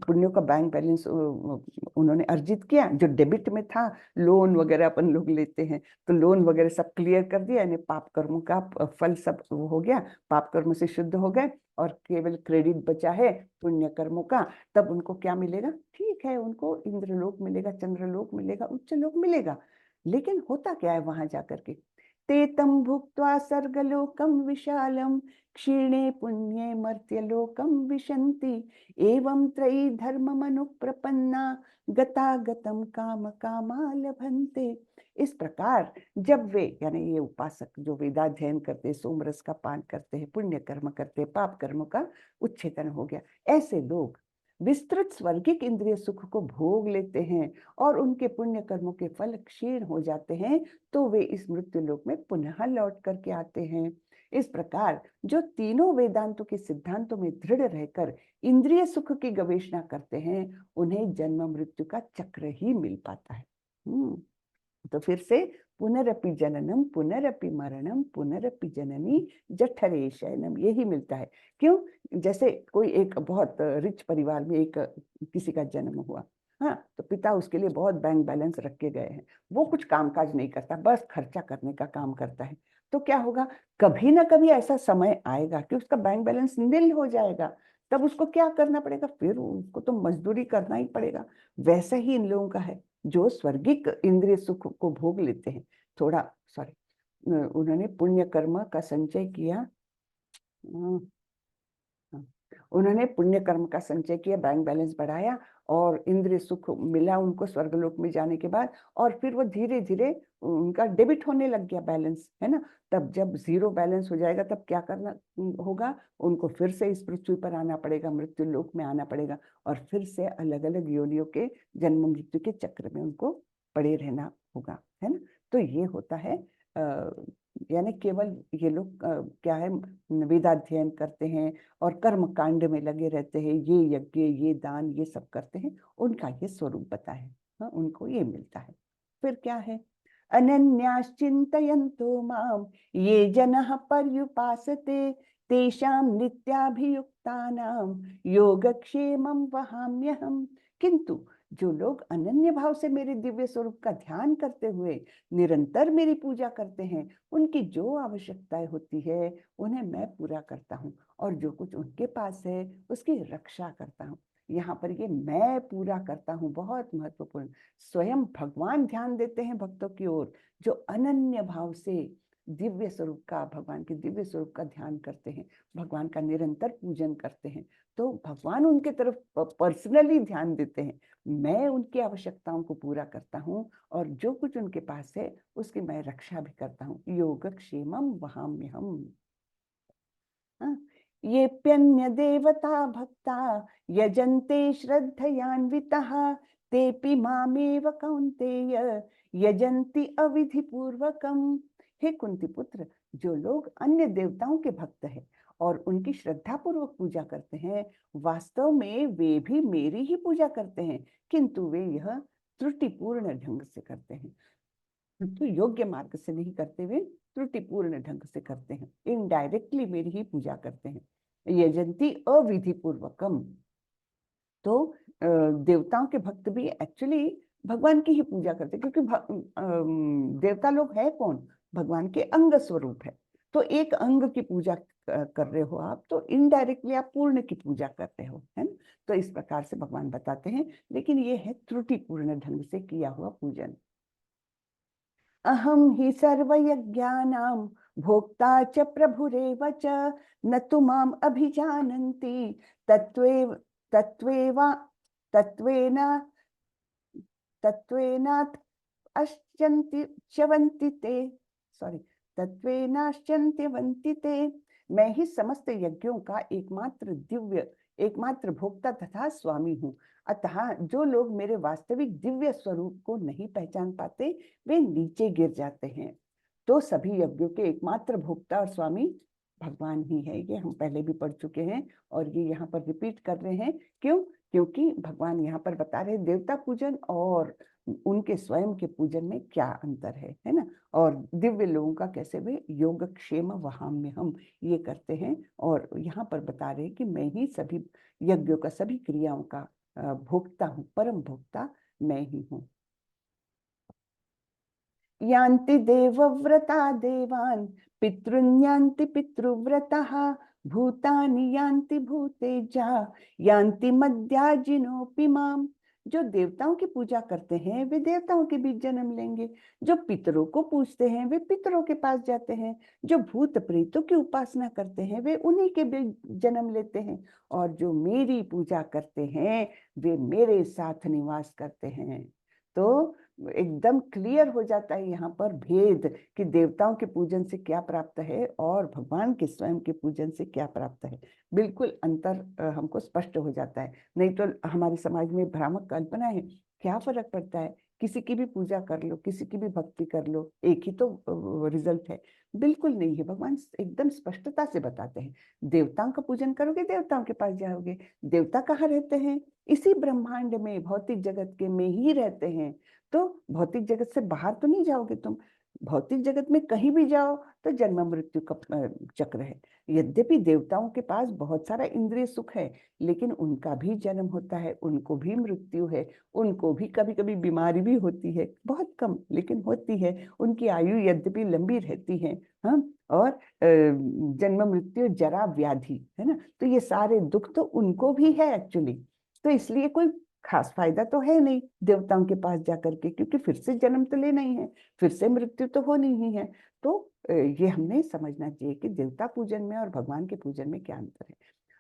पुण्यों का बैंक बैलेंस उन्होंने अर्जित किया। जो डेबिट में था, लोन वगैरह अपन लोग लेते हैं, तो लोन वगैरह सब क्लियर कर दिया, यानी पाप कर्मों का फल सब हो गया, पाप कर्म से शुद्ध हो गए और केवल क्रेडिट बचा है पुण्य कर्मों का। तब उनको क्या मिलेगा? ठीक है, उनको इंद्रलोक मिलेगा, चंद्रलोक मिलेगा, उच्च लोक मिलेगा। लेकिन होता क्या है वहां जाकर के? ते तम भुक्त्वा सर्गलोकम विशालम क्षीणे पुण्ये मर्त्यलोकम विशन्ति एवं त्रयी धर्म मनु प्रपन्ना गतागतम काम कामा लभन्ते। इस प्रकार जब वे, यानी ये उपासक जो वेदाध्ययन करते, सोमरस का पान करते हैं, पुण्य कर्म करते, पाप कर्मों का उच्छेदन हो गया, ऐसे लोग विस्तृत स्वर्गिक इंद्रिय सुख को भोग लेते हैं और उनके पुण्य कर्मों के फल क्षीण हो जाते हैं, तो वे इस मृत्यु लोक में पुनः लौट करके आते हैं। इस प्रकार जो तीनों वेदांतों के सिद्धांतों में दृढ़ रहकर इंद्रिय सुख की गवेषणा करते हैं, उन्हें जन्म मृत्यु का चक्र ही मिल पाता है। तो फिर से पुनरपि जननम पुनरपि मरणम पुनरपि जननी जठरे शयनम, यही मिलता है। क्यों? जैसे कोई एक बहुत रिच परिवार में एक किसी का जन्म हुआ, हाँ, तो पिता उसके लिए बहुत बैंक बैलेंस रख के गए हैं। वो कुछ कामकाज नहीं करता, बस खर्चा करने का काम करता है। तो क्या होगा, कभी ना कभी ऐसा समय आएगा कि उसका बैंक बैलेंस नील हो जाएगा। तब उसको क्या करना पड़ेगा, फिर उसको तो मजदूरी करना ही पड़ेगा। वैसा ही इन लोगों का है जो स्वर्गिक इंद्रिय सुख को भोग लेते हैं। थोड़ा सॉरी, उन्होंने पुण्य कर्म का संचय किया, उन्होंने पुण्य कर्म का संचय किया, बैंक बैलेंस बढ़ाया और इंद्रिय सुख मिला उनको स्वर्गलोक में जाने के बाद, और फिर वो धीरे धीरे उनका डेबिट होने लग गया बैलेंस, है ना। तब जब जीरो बैलेंस हो जाएगा तब क्या करना होगा, उनको फिर से इस पृथ्वी पर आना पड़ेगा, मृत्यु लोक में आना पड़ेगा, और फिर से अलग अलग योनियों के जन्म मृत्यु के चक्र में उनको पड़े रहना होगा, है ना। तो ये होता है, यानी केवल ये लोग क्या है, वेदाध्ययन करते हैं और कर्म कांड में लगे रहते हैं, ये यज्ञ ये दान ये सब करते हैं, उनका ये स्वरूप बता है। हाँ, उनको ये मिलता है। फिर क्या है, अनन्याश्चिन्तयन्तो माम ये जनः पर्युपासते तेषां नित्याभियुक्तानां योगक्षेमं वहाम्यहम्। किंतु जो लोग अनन्य भाव से मेरे दिव्य स्वरूप का ध्यान करते हुए निरंतर मेरी पूजा करते हैं, उनकी जो आवश्यकताएं होती है उन्हें मैं पूरा करता हूँ, और जो कुछ उनके पास है उसकी रक्षा करता हूँ। यहाँ पर ये मैं पूरा करता हूँ बहुत महत्वपूर्ण। स्वयं भगवान ध्यान देते हैं भक्तों की ओर, जो अनन्य भाव से दिव्य स्वरूप का, भगवान के दिव्य स्वरूप का ध्यान करते हैं, भगवान का निरंतर पूजन करते हैं, तो भगवान उनके तरफ पर्सनली ध्यान देते हैं। मैं उनकी आवश्यकताओं को पूरा करता हूँ और जो कुछ उनके पास है उसकी मैं रक्षा भी करता हूँ। योगक्षेमं वहाम्यहम्। हाँ, ये प्यन्य देवता भक्ता यजन्ते श्रद्धयान्वितः तेपि मामेव कौन्तेय यजन्ति अविधि पूर्वकम। हे कुंती पुत्र, जो लोग अन्य देवताओं के भक्त हैं और उनकी श्रद्धा पूर्वक पूजा करते हैं, वास्तव में वे भी मेरी ही पूजा करते हैं, किंतु वे यह त्रुटिपूर्ण ढंग से करते हैं। तो योग्य मार्ग से नहीं करते, हुए त्रुटिपूर्ण ढंग से करते हैं, इनडायरेक्टली मेरी ही पूजा करते हैं। यजंती अविधि पूर्वकम। तो देवताओं के भक्त भी एक्चुअली भगवान की ही पूजा करते हैं, क्योंकि देवता लोग है कौन, भगवान के अंग स्वरूप है। तो एक अंग की पूजा कर रहे हो आप, तो इनडायरेक्टली आप पूर्ण की पूजा कर रहे हो, है ना। तो इस प्रकार से भगवान बताते हैं, लेकिन ये है त्रुटिपूर्ण ढंग से किया हुआ पूजन। अहम ही सर्वयज्ञानां भोक्ता च प्रभुरेव च न तु माम अभिजानन्ति तत्वेव तत्वेवा तत्वेन तत्वेनात् अश्चन्ति च्यवन्ति ते, सॉरी, तत्वेनाश्चन्त्यवन्ति ते। मैं ही समस्त यज्ञों का एकमात्र भोक्ता तथा स्वामी हूँ। अतः जो लोग मेरे वास्तविक दिव्य स्वरूप को नहीं पहचान पाते वे नीचे गिर जाते हैं। तो सभी यज्ञों के एकमात्र भोक्ता और स्वामी भगवान ही है। ये हम पहले भी पढ़ चुके हैं और ये यहाँ पर रिपीट कर रहे हैं। क्यों? क्योंकि भगवान यहाँ पर बता रहे हैं देवता पूजन और उनके स्वयं के पूजन में क्या अंतर है ना। और दिव्य लोगों का कैसे वे योगक्षेम वहाम्य हम ये करते हैं, और यहाँ पर बता रहे हैं कि मैं ही सभी यज्ञों का, सभी क्रियाओं का भोक्ता हूँ, परम भोक्ता मैं ही हूँ। यान्ति देवव्रता देवान् पितॄन् पितृव्रतः भूतानि यान्ति भूतेजा यान्ति मद्याजिनोऽपि माम्। जो देवताओं की पूजा करते हैं वे देवताओं के बीच जन्म लेंगे, जो पितरों को पूजते हैं वे पितरों के पास जाते हैं, जो भूत प्रेतों की उपासना करते हैं वे उन्हीं के बीच जन्म लेते हैं, और जो मेरी पूजा करते हैं वे मेरे साथ निवास करते हैं। तो एकदम क्लियर हो जाता है यहाँ पर भेद कि देवताओं के पूजन से क्या प्राप्त है और भगवान के स्वयं के पूजन से क्या प्राप्त है। बिल्कुल अंतर हमको स्पष्ट हो जाता है। नहीं तो हमारे समाज में भ्रामक कल्पना है, क्या फर्क पड़ता है, किसी की भी पूजा कर लो, किसी की भी भक्ति कर लो, एक ही तो रिजल्ट है। बिल्कुल नहीं है। भगवान एकदम स्पष्टता से बताते हैं, देवताओं का पूजन करोगे देवताओं के पास जाओगे। देवता कहाँ रहते हैं? इसी ब्रह्मांड में, भौतिक जगत के में ही रहते हैं। तो भौतिक जगत से बाहर तो नहीं जाओगे तुम। भौतिक जगत में कहीं भी जाओ तो जन्म मृत्यु का चक्र है। यद्यपि देवताओं के पास बहुत सारा इंद्रिय सुख है, लेकिन उनका भी जन्म होता है, उनको भी मृत्यु है, उनको भी कभी कभी बीमारी भी होती है, बहुत कम लेकिन होती है। उनकी आयु यद्यपि लंबी रहती है, हाँ, और जन्म मृत्यु जरा व्याधि है ना, तो ये सारे दुख तो उनको भी है एक्चुअली। तो इसलिए कोई खास फायदा तो है नहीं देवताओं के पास जाकर के, क्योंकि फिर से जन्म तो लेना ही है, फिर से मृत्यु तो होनी ही है। तो ये हमने समझना चाहिए कि देवता पूजन में और भगवान के पूजन में क्या अंतर है।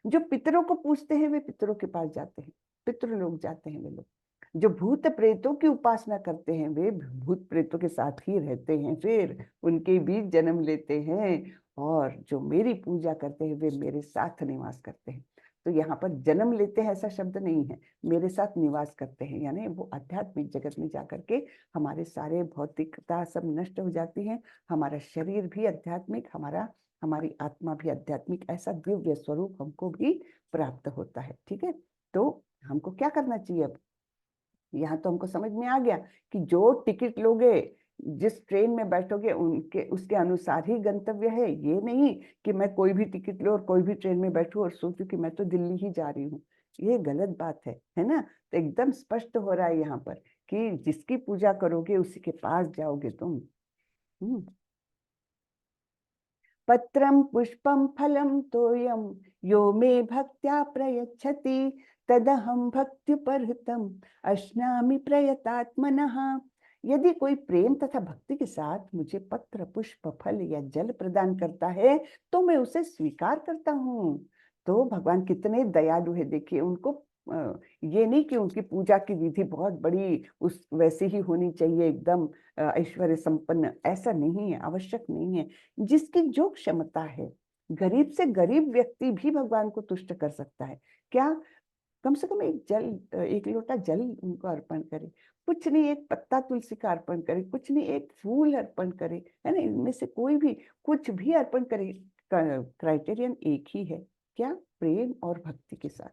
जो पितरों को पूजते हैं वे पितरों के पास जाते हैं, पितृ लोग जाते हैं वे लोग। जो भूत प्रेतों की उपासना करते हैं वे भूत प्रेतों के साथ ही रहते हैं, फिर उनके बीच जन्म लेते हैं। और जो मेरी पूजा करते हैं वे मेरे साथ निवास करते हैं। तो यहाँ पर जन्म लेते हैं ऐसा शब्द नहीं है, मेरे साथ निवास करते हैं, यानी वो आध्यात्मिक जगत में जाकर के हमारे सारे भौतिकता सब नष्ट हो जाती है, हमारा शरीर भी आध्यात्मिक, हमारी आत्मा भी आध्यात्मिक, ऐसा दिव्य स्वरूप हमको भी प्राप्त होता है। ठीक है, तो हमको क्या करना चाहिए अब? यहाँ तो हमको समझ में आ गया कि जो टिकट लोगे, जिस ट्रेन में बैठोगे, उनके उसके अनुसार ही गंतव्य है। ये नहीं कि मैं कोई भी टिकट लो और कोई भी ट्रेन में बैठूं और सोचूं कि मैं तो दिल्ली ही जा रही हूँ, ये गलत बात है ना। तो एकदम स्पष्ट हो रहा है यहाँ पर कि जिसकी पूजा करोगे उसी के पास जाओगे तुम। पत्रम पुष्पम फलम तोयम यो मे भक्त्या प्रयच्छति तदहम भक्त्युपहृतम अश्नामि प्रयतात्मनः। यदि कोई प्रेम तथा भक्ति के साथ मुझे पत्र पुष्प फल या जल प्रदान करता है तो मैं उसे स्वीकार करता हूँ। तो भगवान कितने दयालु है, देखिए उनको ये नहीं कि उनकी पूजा की विधि बहुत बड़ी उस वैसे ही होनी चाहिए, एकदम ऐश्वर्य संपन्न, ऐसा नहीं है, आवश्यक नहीं है। जिसकी जो क्षमता है, गरीब से गरीब व्यक्ति भी भगवान को तुष्ट कर सकता है। क्या? कम से कम एक लोटा जल उनको अर्पण करे, कुछ नहीं एक पत्ता तुलसी का अर्पण करे, कुछ नहीं एक फूल अर्पण करे, है ना, इनमें से कोई भी कुछ भी अर्पण करे। क्राइटेरियन एक ही है, क्या? प्रेम और भक्ति के साथ।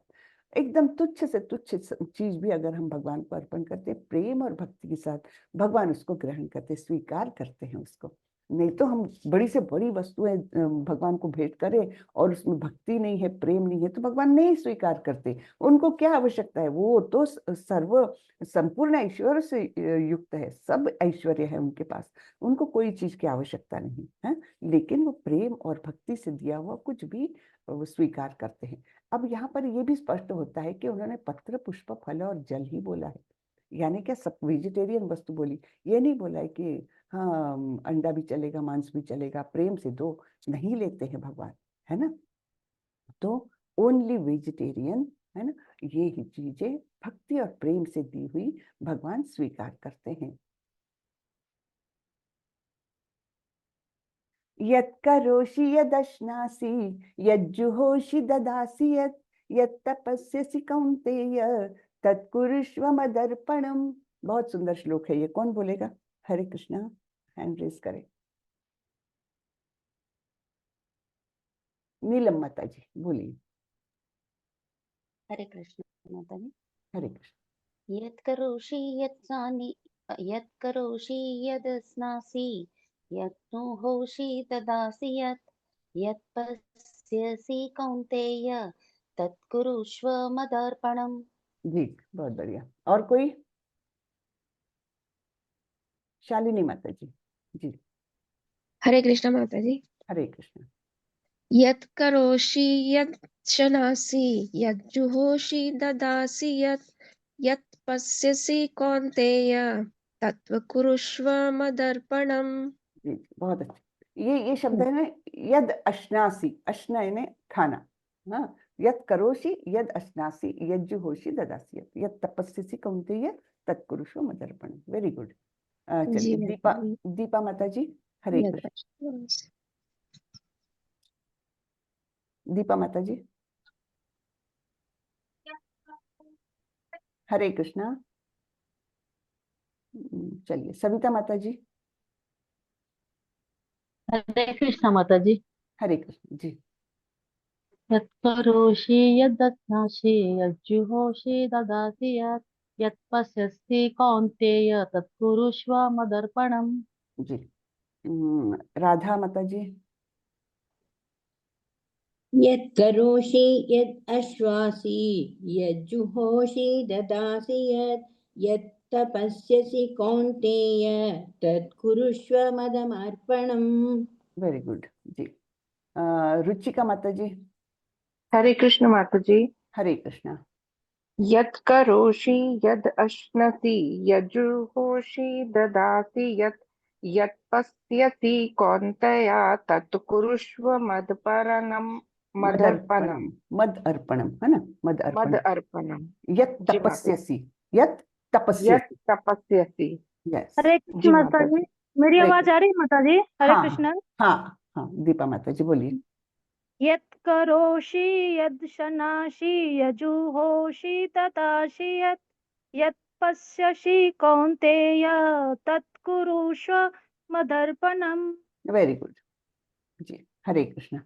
एकदम तुच्छ से तुच्छ चीज भी अगर हम भगवान को अर्पण करते हैं प्रेम और भक्ति के साथ, भगवान उसको ग्रहण करते, स्वीकार करते हैं उसको। नहीं तो हम बड़ी से बड़ी वस्तुएं भगवान को भेंट करें और उसमें भक्ति नहीं है, प्रेम नहीं है, तो भगवान नहीं स्वीकार करते। उनको क्या आवश्यकता है, वो तो सर्व संपूर्ण ऐश्वर्य से युक्त है, सब ऐश्वर्य है उनके पास, उनको कोई चीज की आवश्यकता नहीं है, लेकिन वो प्रेम और भक्ति से दिया हुआ कुछ भी वो स्वीकार करते हैं। अब यहाँ पर ये भी स्पष्ट होता है कि उन्होंने पत्र पुष्प फल और जल ही बोला है, यानी क्या सब वेजिटेरियन वस्तु बोली, ये नहीं बोला है कि हाँ अंडा भी चलेगा, मांस भी चलेगा, प्रेम से दो, नहीं लेते हैं भगवान, है ना। तो ओनली वेजिटेरियन, है ना, ये ही चीजें भक्ति और प्रेम से दी हुई भगवान स्वीकार करते हैं। यत्करोषि यदश्नासि यज्जुहोषि ददासि यत्तपस्यसि कौन्तेय तत्कुरुष्व मदर्पणम। बहुत सुंदर श्लोक है ये, कौन बोलेगा? हरे कृष्णा, हैंड रेज करें। नीलम माता जी बोलिए। हरे कृष्ण माता जी। हरे कृष्ण। यत्करोषि यदस्नासि यत्नुहोषि ददासि यत्पश्यसि कौन्तेय तत्कुरुष्व मदर्पणम्। जी बहुत बढ़िया। और कोई? शालिनी माता जी। जी हरे कृष्ण माता जी। हरे कृष्ण। यत् करोषि यत् शनासि यज्जुहोषि ददासि यत् पश्यसि कौन्तेय तत्व कुरुष्व मदर्पणम्। जी बहुत अच्छा। ये शब्द है ना, यद अश्नासी, अश्ना यानी खाना, हाँ, यद करोषि यद अश्नासी यज्जुहोषि ददासी यद तपस्यसि कौन्तेय तत्कुरुषो मदर्पणम्। Very good. जी चलिए दीपा माता जी। हरे कृष्ण। दीपा माता जी। हरे कृष्णा। चलिए सविता माता जी। हरे कृष्ण माता जी। हरे कृष्ण जी। यत्करोषि यद्दध्नासि यज्जुहोषि ददासि यत्पश्यसि कौन्तेय तत्कुरुष्व मदर्पणम्। जी राधा माता जी। यत् करोषि यत् अश्वासि यज्जुहोषि ददासि यत् तपस्यसि कौन्तेय तत् कुरुष्व मदमर्पणम्। वेरी गुड जी। रुचिका माता जी। हरे कृष्ण माता जी। हरे कृष्णा। यत् करोषि यद् अश्नसि यजुहोषि ददासि यत् पश्यसि कौन्तेय तत् कुरुष्व मदर्पणम्। मद अर्पणम है ना, मद मद अर्पणम। अर्पणम। यत् जी माता जी। तपस्यसि, यत् तपस्यसि। यत् तपस्यसि। यस। हरे जी कृष्ण माता माता जी, जी। मेरी हरे आवाज आ रही है माता जी? हरे हाँ कृष्ण। हाँ हाँ, दीपा माता जी बोलिए। यत् करोषि यद् शनासि यजुहोषि तदासि यत् पश्यसि कौन्तेय तत् कुरुष्व मदर्पणम्। वेरी गुड जी। हरे कृष्णा।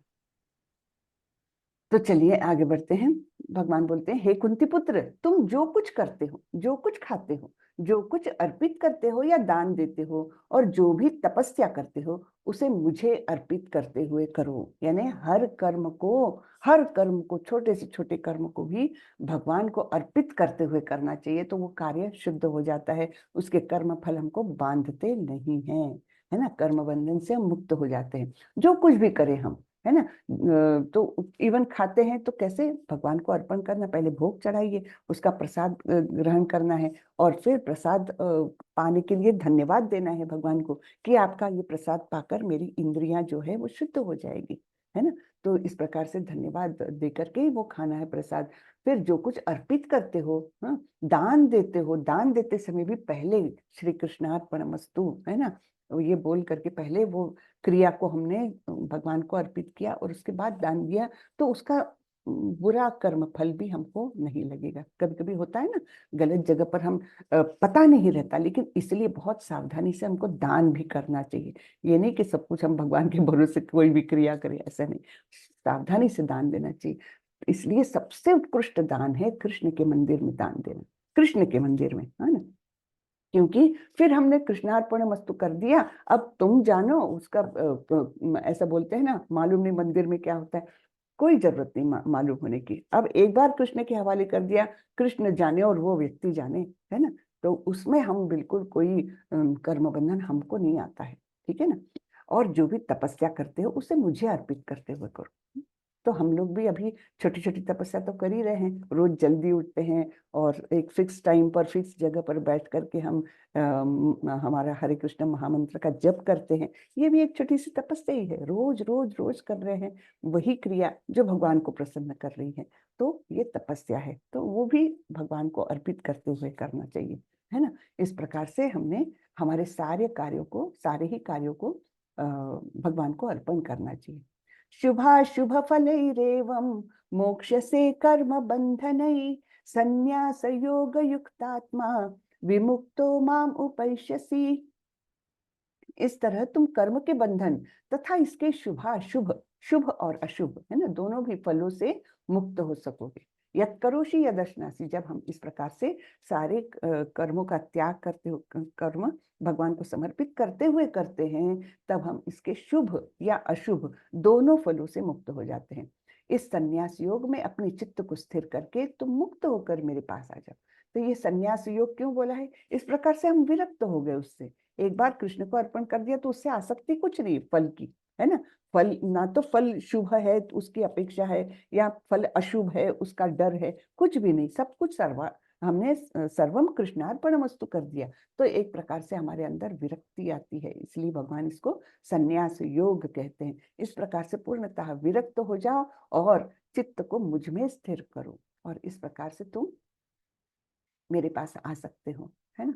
तो चलिए आगे बढ़ते हैं। भगवान बोलते हैं, हे कुंती पुत्र, तुम जो कुछ करते हो, जो कुछ खाते हो, जो कुछ अर्पित करते हो या दान देते हो, और जो भी तपस्या करते हो, उसे मुझे अर्पित करते हुए करो। यानी हर कर्म को, छोटे से छोटे कर्म को भी भगवान को अर्पित करते हुए करना चाहिए, तो वो कार्य शुद्ध हो जाता है। उसके कर्म फल हमको बांधते नहीं हैं, है ना। कर्म बंधन से हम मुक्त हो जाते हैं। जो कुछ भी करें हम, है ना। तो इवन खाते हैं तो कैसे भगवान को अर्पण करना, पहले भोग चढ़ाइए, उसका प्रसाद ग्रहण करना है, और फिर प्रसाद पाने के लिए धन्यवाद देना है भगवान को कि आपका ये प्रसाद पाकर मेरी इंद्रियां जो है वो शुद्ध हो जाएगी, है ना। तो इस प्रकार से धन्यवाद दे करके ही वो खाना है प्रसाद। फिर जो कुछ अर्पित करते हो, हाँ, दान देते हो, दान देते समय भी पहले श्री कृष्णार्पणमस्तु, है ना, ये बोल करके पहले वो क्रिया को हमने भगवान को अर्पित किया और उसके बाद दान दिया, तो उसका बुरा कर्म फल भी हमको नहीं लगेगा। कभी कभी होता है ना, गलत जगह पर हम पता नहीं रहता, लेकिन इसलिए बहुत सावधानी से हमको दान भी करना चाहिए। ये नहीं कि सब कुछ हम भगवान के भरोसे कोई भी क्रिया करें, ऐसा नहीं, सावधानी से दान देना चाहिए। इसलिए सबसे उत्कृष्ट दान है कृष्ण के मंदिर में दान देना, कृष्ण के मंदिर में, है ना। क्योंकि फिर हमने कृष्णार्पण मस्तु कर दिया, अब तुम जानो उसका ऐसा बोलते हैं ना, मालूम नहीं मंदिर में क्या होता है, कोई जरूरत नहीं मालूम होने की। अब एक बार कृष्ण के हवाले कर दिया, कृष्ण जाने और वो व्यक्ति जाने, है ना। तो उसमें हम बिल्कुल कोई कर्म बंधन हमको नहीं आता है, ठीक है ना। और जो भी तपस्या करते हो उसे मुझे अर्पित करते हुए करो। तो हम लोग भी अभी छोटी छोटी तपस्या तो कर ही रहे हैं, रोज जल्दी उठते हैं और एक फिक्स टाइम पर फिक्स जगह पर बैठ करके हम हमारा हरे कृष्ण महामंत्र का जप करते हैं। ये भी एक छोटी सी तपस्या ही है, रोज रोज रोज कर रहे हैं वही क्रिया जो भगवान को प्रसन्न कर रही है, तो ये तपस्या है, तो वो भी भगवान को अर्पित करते हुए करना चाहिए, है ना। इस प्रकार से हमने हमारे सारे ही कार्यों को भगवान को अर्पण करना चाहिए। शुभाशुभ फलैरेवं मोक्ष्यसे कर्म बंधनै संन्यास योग युक्तात्मा विमुक्तो माम उपैष्यसि। इस तरह तुम कर्म के बंधन तथा इसके शुभाशुभ, शुभ और अशुभ, है ना, दोनों भी फलों से मुक्त हो सकोगे। यत् करोषि यदश्नासि, जब हम इस प्रकार से सारे कर्मों का त्याग करते हो, कर्म भगवान को समर्पित करते हुए करते हैं, तब हम इसके शुभ या अशुभ दोनों फलों से मुक्त हो जाते हैं। इस संन्यास योग में अपने चित्त को स्थिर करके तुम मुक्त होकर मेरे पास आ जाओ। तो ये संन्यास योग क्यों बोला है? इस प्रकार से हम विरक्त हो गए उससे। एक बार कृष्ण को अर्पण कर दिया तो उससे आसक्ति कुछ नहीं फल की, है ना। फल ना तो फल शुभ है तो उसकी अपेक्षा है, या फल अशुभ है उसका डर है, कुछ भी नहीं, सब कुछ हमने सर्वम कृष्णार्पणमस्तु कर दिया। तो एक प्रकार से हमारे अंदर विरक्ति आती है, इसलिए भगवान इसको संन्यास योग कहते हैं। इस प्रकार से पूर्णतः विरक्त हो जाओ और चित्त को मुझ में स्थिर करो, और इस प्रकार से तुम मेरे पास आ सकते हो, है ना।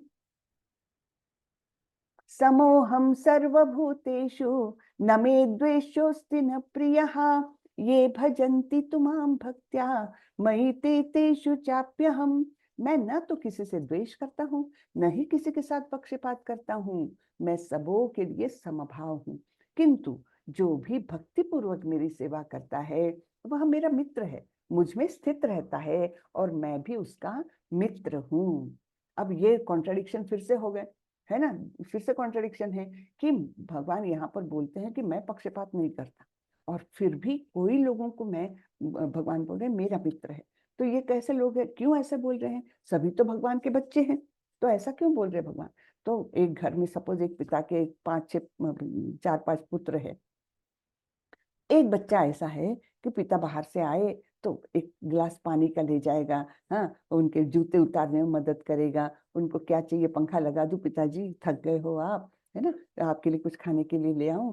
समोहम सर्वभूतेषु न मे द्वेषोऽस्ति न प्रियः ये भजन्ति तुमां भक्त्या मयि ते तेषु चाप्यहम्। मैं न तो किसी से द्वेष करता हूँ, न ही किसी के साथ पक्षपात करता हूँ, मैं सबों के लिए समभाव हूँ। किंतु जो भी भक्ति पूर्वक मेरी सेवा करता है वह मेरा मित्र है, मुझ में स्थित रहता है और मैं भी उसका मित्र हूँ। अब ये कॉन्ट्रडिक्शन फिर से हो गए, है ना, फिर से कॉन्ट्रडिक्शन है कि भगवान यहाँ पर बोलते हैं कि मैं पक्षपात नहीं करता, और फिर भी कोई लोगों को मैं भगवान बोल रहे हैं मेरा मित्र है। तो ये कैसे लोग हैं, क्यों ऐसे बोल रहे हैं? सभी तो भगवान के बच्चे हैं, तो ऐसा क्यों बोल रहे हैं भगवान? तो एक घर में सपोज एक पिता के 4-5 पुत्र है, एक बच्चा ऐसा है कि पिता बाहर से आए तो एक गिलास पानी का ले जाएगा, हाँ, उनके जूते उतारने में मदद करेगा, उनको क्या चाहिए पंखा लगा दूं पिताजी, थक गए हो आप, है ना, आपके लिए कुछ खाने के लिए ले आऊं,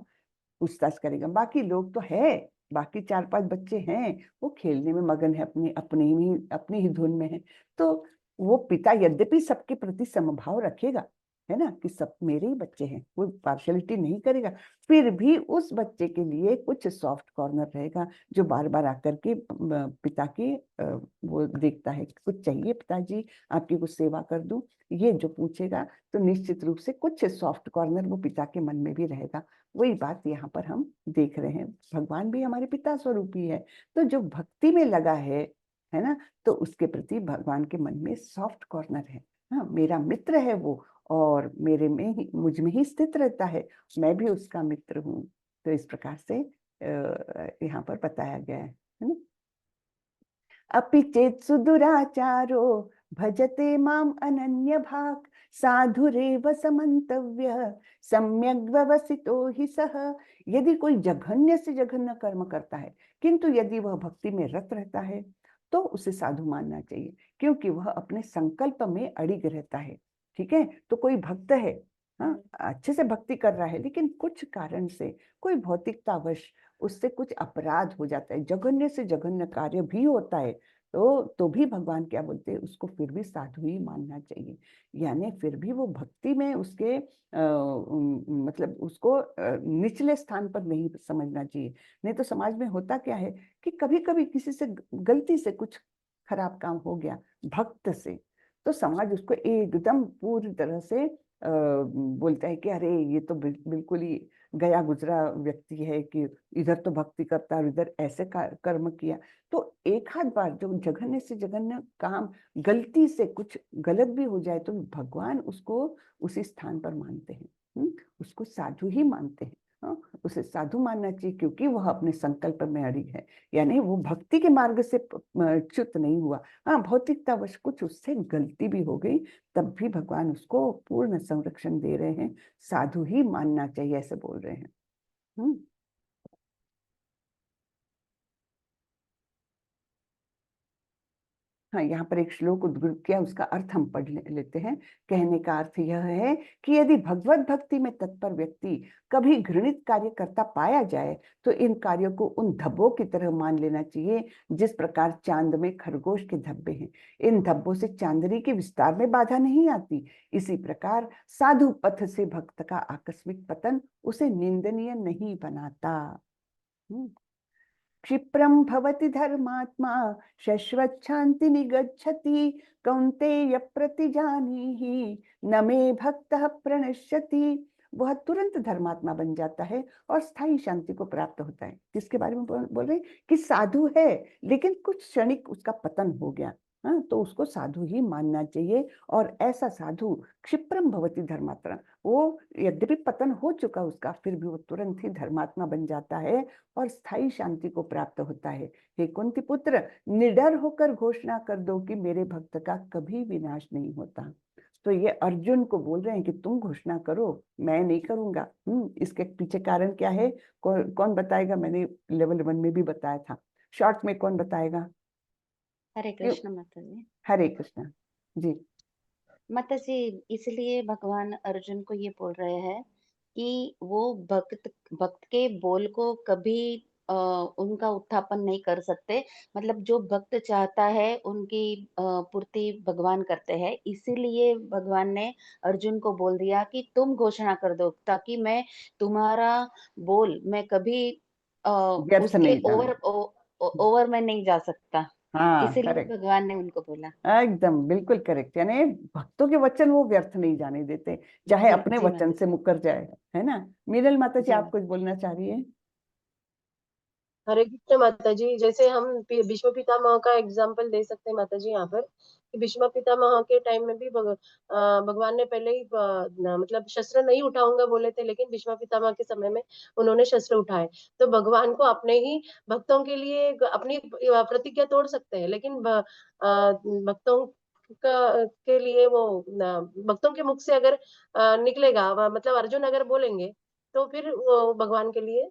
पूछताछ करेगा। बाकी लोग तो है, बाकी 4-5 बच्चे हैं, वो खेलने में मगन है, अपनी ही धुन में है। तो वो पिता यद्यपि सबके प्रति समभाव रखेगा, है ना, कि सब मेरे ही बच्चे हैं, वो पार्शलिटी नहीं करेगा, फिर भी उस बच्चे के लिए कुछ सॉफ्ट कॉर्नर रहेगा जो बार बार आकर के पिता की वो देखता है, कुछ चाहिए पिताजी, आपकी कुछ सेवा कर दूं, ये जो पूछेगा, तो निश्चित रूप से कुछ सॉफ्ट कॉर्नर वो पिता के मन में भी रहेगा। वही बात यहाँ पर हम देख रहे हैं, भगवान भी हमारे पिता स्वरूपी है, तो जो भक्ति में लगा है ना, तो उसके प्रति भगवान के मन में सॉफ्ट कॉर्नर है। हाँ, मेरा मित्र है वो, और मेरे में ही, मुझ में ही स्थित रहता है, मैं भी उसका मित्र हूँ। तो इस प्रकार से यहाँ पर बताया गया है ना। अपि चेत सुदुराचारो भजते माम अनन्य भाग साधुरेव समन्तव्य सम्यक व्यवसितो ही सह। यदि कोई जघन्य से जघन्य कर्म करता है, किंतु यदि वह भक्ति में रत रहता है, तो उसे साधु मानना चाहिए, क्योंकि वह अपने संकल्प में अड़िग रहता है। ठीक है, तो कोई भक्त है, हाँ, अच्छे से भक्ति कर रहा है, लेकिन कुछ कारण से, कोई भौतिकतावश उससे कुछ अपराध हो जाता है, जघन्य से जघन्य कार्य भी होता है, तो भी भगवान क्या बोलते हैं, उसको फिर भी साधु ही मानना चाहिए। यानी फिर भी वो भक्ति में उसके मतलब उसको निचले स्थान पर नहीं समझना चाहिए। नहीं तो समाज में होता क्या है कि कभी कभी किसी से गलती से कुछ खराब काम हो गया भक्त से, तो समाज उसको एकदम पूरी तरह से बोलता है कि अरे ये तो बिल्कुल ही गया गुजरा व्यक्ति है, कि इधर तो भक्ति करता और इधर ऐसे कर्म किया। तो एक आध बार जो जघन्य से जघन्य काम गलती से कुछ गलत भी हो जाए, तो भगवान उसको उसी स्थान पर मानते हैं, उसको साधु ही मानते हैं। हाँ, उसे साधु मानना चाहिए, क्योंकि वह अपने संकल्प में अड़ी है, यानी वो भक्ति के मार्ग से च्युत नहीं हुआ। हाँ, भौतिकतावश कुछ उससे गलती भी हो गई, तब भी भगवान उसको पूर्ण संरक्षण दे रहे हैं, साधु ही मानना चाहिए, ऐसे बोल रहे हैं। हाँ, यहाँ पर एक श्लोक उद्धृत किया, उसका अर्थ हम पढ़ लेते हैं। कहने का अर्थ यह है कि यदि भगवत भक्ति में तत्पर व्यक्ति कभी घृणित कार्य करता पाया जाए, तो इन कार्यों को उन धब्बों की तरह मान लेना चाहिए, जिस प्रकार चांद में खरगोश के धब्बे हैं। इन धब्बों से चांदनी के विस्तार में बाधा नहीं आती। इसी प्रकार साधु पथ से भक्त का आकस्मिक पतन उसे निंदनीय नहीं बनाता। क्षिप्रं भवति धर्मात्मा शश्वच्छान्ति निगच्छति कौन्तेय प्रतिजानीहि न मे भक्तः प्रणश्यति। वह तुरंत धर्मात्मा बन जाता है और स्थायी शांति को प्राप्त होता है। किसके बारे में बोल रहे हैं? कि साधु है, लेकिन कुछ क्षणिक उसका पतन हो गया, हाँ, तो उसको साधु ही मानना चाहिए। और ऐसा साधु क्षिप्रम भवति धर्मात्मा, वो यद्यपि पतन हो चुका उसका, फिर भी वो तुरंत ही धर्मात्मा बन जाता है और स्थायी शांति को प्राप्त होता है। हे कुंती पुत्र, निडर होकर घोषणा कर दो कि मेरे भक्त का कभी विनाश नहीं होता। तो ये अर्जुन को बोल रहे हैं कि तुम घोषणा करो, मैं नहीं करूंगा। इसके पीछे कारण क्या है, कौन बताएगा? मैंने लेवल 1 में भी बताया था, शॉर्ट में कौन बताएगा? हरे कृष्ण माता जी। हरे कृष्ण जी। माता जी, इसलिए भगवान अर्जुन को ये बोल रहे हैं कि वो भक्त के बोल को कभी उनका उत्थापन नहीं कर सकते। मतलब जो भक्त चाहता है उनकी पूर्ति भगवान करते हैं। इसीलिए भगवान ने अर्जुन को बोल दिया कि तुम घोषणा कर दो, ताकि मैं तुम्हारा बोल मैं कभी व्यर्थ उसके नहीं जाना। ओवर में नहीं जा सकता। हाँ, इसीलिए करेक्ट, भगवान ने उनको बोला। एकदम बिल्कुल करेक्ट। यानी भक्तों के वचन वो व्यर्थ नहीं जाने देते, चाहे जी अपने जी वचन माता से मुकर जाए, है ना। मीनल माता जी, जी आप कुछ बोलना चाह रही है? हरे कृष्ण माता जी। जैसे हम भीष्म पितामह का एग्जाम्पल दे सकते हैं माता जी यहाँ पर, कि भीष्म पितामह के टाइम में भी भगवान ने पहले ही मतलब शस्त्र नहीं उठाऊंगा बोले थे, लेकिन भीष्म पितामह के समय में उन्होंने शस्त्र उठाए। तो भगवान को अपने ही भक्तों के लिए अपनी प्रतिज्ञा तोड़ सकते हैं, लेकिन भक्तों के लिए वो भक्तों के मुख से अगर निकलेगा, मतलब अर्जुन अगर बोलेंगे, तो फिर वो भगवान के लिए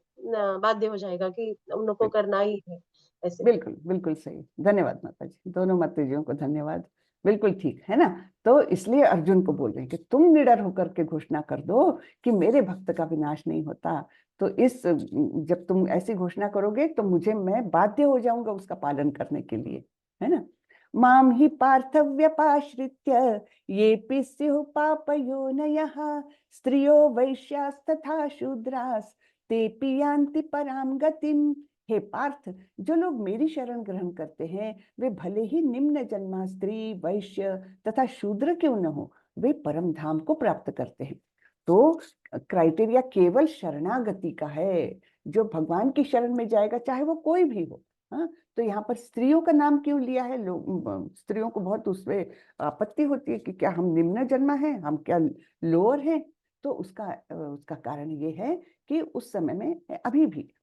बाध्य हो जाएगा कि उनको करना ही है ऐसे। बिल्कुल बिल्कुल सही, धन्यवाद माता जी, दोनों माताजियों को धन्यवाद, बिल्कुल ठीक है ना। तो इसलिए अर्जुन को बोल रहे हैं कि तुम निडर होकर के घोषणा कर दो कि मेरे भक्त का विनाश नहीं होता। तो जब तुम ऐसी घोषणा करोगे तो मैं बाध्य हो जाऊंगा उसका पालन करने के लिए, है ना। माम ही पार्थ व्यपाश्रित्य ये स्युः पापयोनयः स्त्रियो वैश्यास्तथा शूद्रास तेऽपि यान्ति पराम गतिम। हे पार्थ, जो लोग मेरी शरण ग्रहण करते हैं वे भले ही निम्न जन्मा स्त्री, वैश्य तथा शूद्र क्यों न हो, वे परम धाम को प्राप्त करते हैं। तो क्राइटेरिया केवल शरणागति का है। जो भगवान की शरण में जाएगा, चाहे वो कोई भी हो। हाँ, तो यहाँ पर स्त्रियों का नाम क्यों लिया है? स्त्रियों को बहुत उसमें आपत्ति होती है कि क्या हम निम्न जन्मा हैं, हम क्या लोअर हैं। तो उसका कारण ये है कि उस समय में अभी भी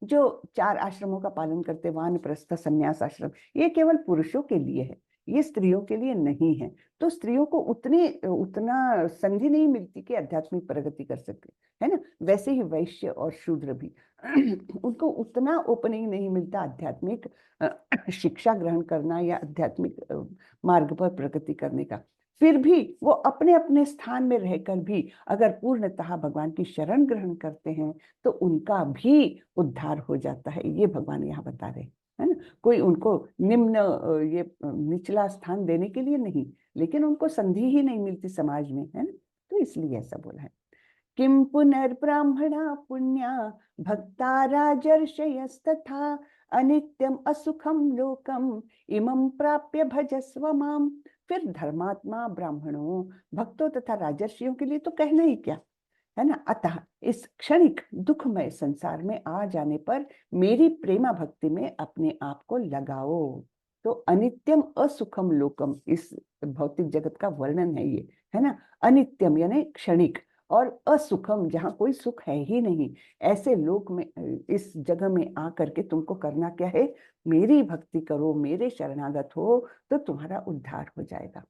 जो 4 आश्रमों का पालन करते, वानप्रस्थ, संन्यास आश्रम, ये केवल पुरुषों के लिए है, ये स्त्रियों के लिए नहीं है। तो स्त्रियों को उतना संधि नहीं मिलती कि आध्यात्मिक प्रगति कर सके, है ना। वैसे ही वैश्य और शूद्र भी उनको उतना ओपनिंग नहीं मिलता आध्यात्मिक शिक्षा ग्रहण करना या आध्यात्मिक मार्ग पर प्रगति करने का। फिर भी वो अपने अपने स्थान में रहकर भी अगर पूर्णतः भगवान की शरण ग्रहण करते हैं तो उनका भी उद्धार हो जाता है। ये भगवान यहाँ बता रहे हैं, है ना। कोई उनको ये निचला स्थान देने के लिए नहीं, लेकिन उनको संधि ही नहीं मिलती समाज में, है ना। तो इसलिए ऐसा बोला है। किम पुनर्ब्राह्मणा पुण्या भक्ता राजर्षयस्तथा अनित्यम असुखम लोकम इमं प्राप्य भजस्व माम। फिर धर्मात्मा ब्राह्मणों, भक्तों तथा राजर्षियों के लिए तो कहना ही क्या, है ना। अतः इस क्षणिक दुखमय संसार में आ जाने पर मेरी प्रेमा भक्ति में अपने आप को लगाओ। तो अनित्यम असुखम लोकम, इस भौतिक जगत का वर्णन है ये, है ना। अनित्यम यानी क्षणिक, और असुखम जहाँ कोई सुख है ही नहीं, ऐसे लोक में, इस जगह में आकर के तुमको करना क्या है? मेरी भक्ति करो, मेरे शरणागत हो, तो तुम्हारा उद्धार हो जाएगा।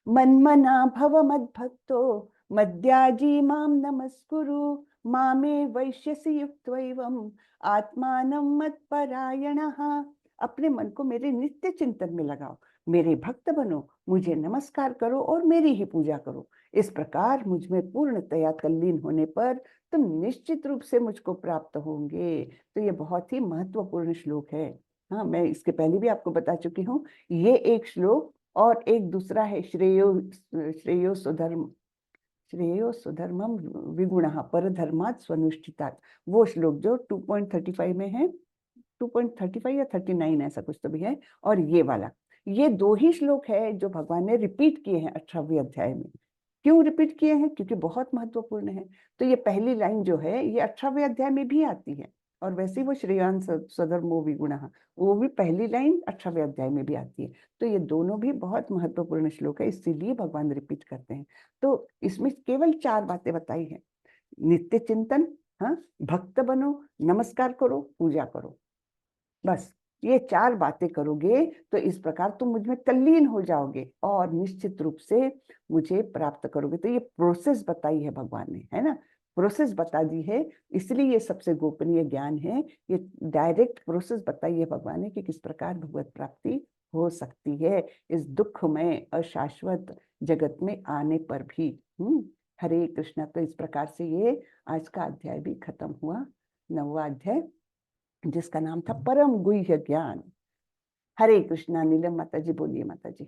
मन्मना भव मद्भक्तो मद्याजी माम नमस्कुरु मामे वैश्यसि युक्त्वैवम् आत्मानं मत्परायणः। अपने मन को मेरे नित्य चिंतन में लगाओ, मेरे भक्त बनो, मुझे नमस्कार करो और मेरी ही पूजा करो। इस प्रकार मुझ में पूर्णतया तल्लीन होने पर तुम निश्चित रूप से मुझको प्राप्त होंगे। तो ये बहुत ही महत्वपूर्ण श्लोक है। हाँ, मैं इसके पहले भी आपको बता चुकी हूँ। ये एक श्लोक और एक दूसरा है श्रेयो सुधर्मम विगुणः परधर्मात् स्वनुष्ठितात्, वो श्लोक जो 2.35 में है, 2.35 या 39 ऐसा कुछ तो भी है। और ये वाला, ये 2 ही श्लोक है जो भगवान ने रिपीट किए हैं 18वें अध्याय में। क्यों रिपीट किए हैं? क्योंकि बहुत महत्वपूर्ण है। तो ये पहली लाइन जो है ये 18वें अध्याय में भी आती है, और वैसे वो श्रेयान स्वधर्मो विगुणः, वो भी पहली लाइन 18वें अध्याय में भी आती है। तो ये दोनों भी बहुत महत्वपूर्ण श्लोक है, इसीलिए भगवान रिपीट करते हैं। तो इसमें केवल 4 बातें बताई हैं। नित्य चिंतन, हाँ, भक्त बनो, नमस्कार करो, पूजा करो, बस ये 4 बातें करोगे तो इस प्रकार तुम मुझ में तल्लीन हो जाओगे और निश्चित रूप से मुझे प्राप्त करोगे। तो ये प्रोसेस बताई है भगवान ने, है ना, प्रोसेस बता दी है। इसलिए ये सबसे गोपनीय ज्ञान है, ये डायरेक्ट प्रोसेस बताई है भगवान ने कि किस प्रकार भगवत प्राप्ति हो सकती है इस दुखमय अशाश्वत जगत में आने पर भी। हरे कृष्णा। तो इस प्रकार से ये आज का अध्याय भी खत्म हुआ, 9वां अध्याय, जिसका नाम था परम गुह्य ज्ञान। हरे कृष्णा। नीलम माता जी बोलिए माता जी।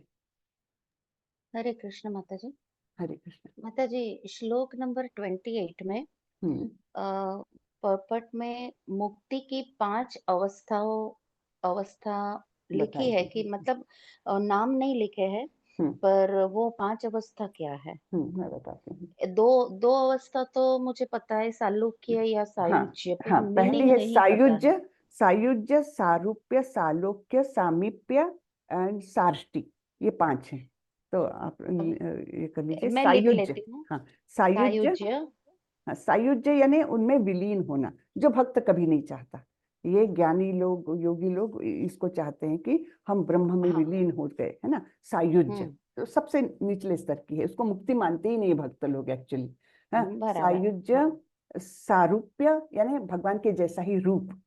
हरे कृष्ण माता जी। हरे कृष्ण माता जी, श्लोक नंबर 28 में पर्पट में मुक्ति की 5 अवस्था लिखी है कि मतलब नाम नहीं लिखे हैं, पर वो 5 अवस्था क्या है? मैं बताती हूँ। दो अवस्था तो मुझे पता है, सालोक्य या सायुज्य, पर हाँ, पहली मीनिंग है नहीं पता है। सायुज्य, सारूप्य, सालोक्य, सामीप्य एंड सार्ष्टी, ये 5 हैं। तो आप ये कर लीजिए मैं लिख सायुज्य। लेती हूँ। हाँ, सायुज्य। सायुज्य, हाँ, सायुज्य यानी उनमें विलीन होना, जो भक्त कभी नहीं चाहता। ये ज्ञानी लोग, योगी लोग इसको चाहते हैं कि हम ब्रह्म में हाँ, विलीन हो गए, है ना। सायुज्य हम्म, तो सबसे निचले स्तर की है, उसको मुक्ति मानते ही नहीं भक्त लोग एक्चुअली। हाँ, बराबर, सायुज्य, सारूप्य यानी भगवान के जैसा ही रूप।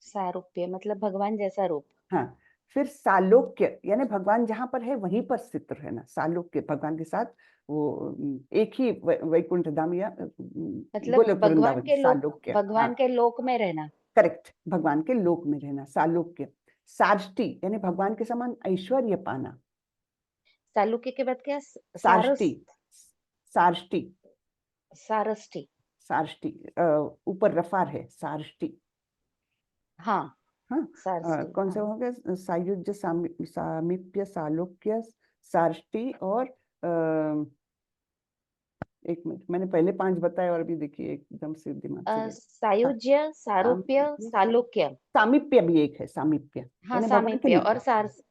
सारूप्य मतलब भगवान जैसा रूप। हाँ, फिर सालोक्य यानी भगवान जहां पर है वहीं पर स्थित रहना। सालोक्य भगवान के साथ वो एक ही वैकुंठ धाम या मतलब गोलोक वृंदावन, सालोक्य। हाँ, भगवान के लोक में रहना। करेक्ट, भगवान के लोक में रहना, सालोक्य। सार्ष्टी यानी भगवान के समान ऐश्वर्य पाना। सालुक्य के बाद क्या? सार्ष्टी, सार्ष्टी, सारष्टी। सार्ष्टी, ऊपर रफार है, सार्ष्टी। हाँ, हाँ, सारष्टी, कौन से हाँ। हो गए? सायुज्य, सामीप्य, सालोक्य, सार्ष्टी और एक मिनट, मैंने पहले 5 बताए और अभी देखिए एकदम से दिमाग से गए। सायुज्य, सारूप्य, सामीप्य, सालोक्य। सामीप्य भी एक है, सामीप्य हाँ, यानी भगवान के सामीप्य और सारष्टी।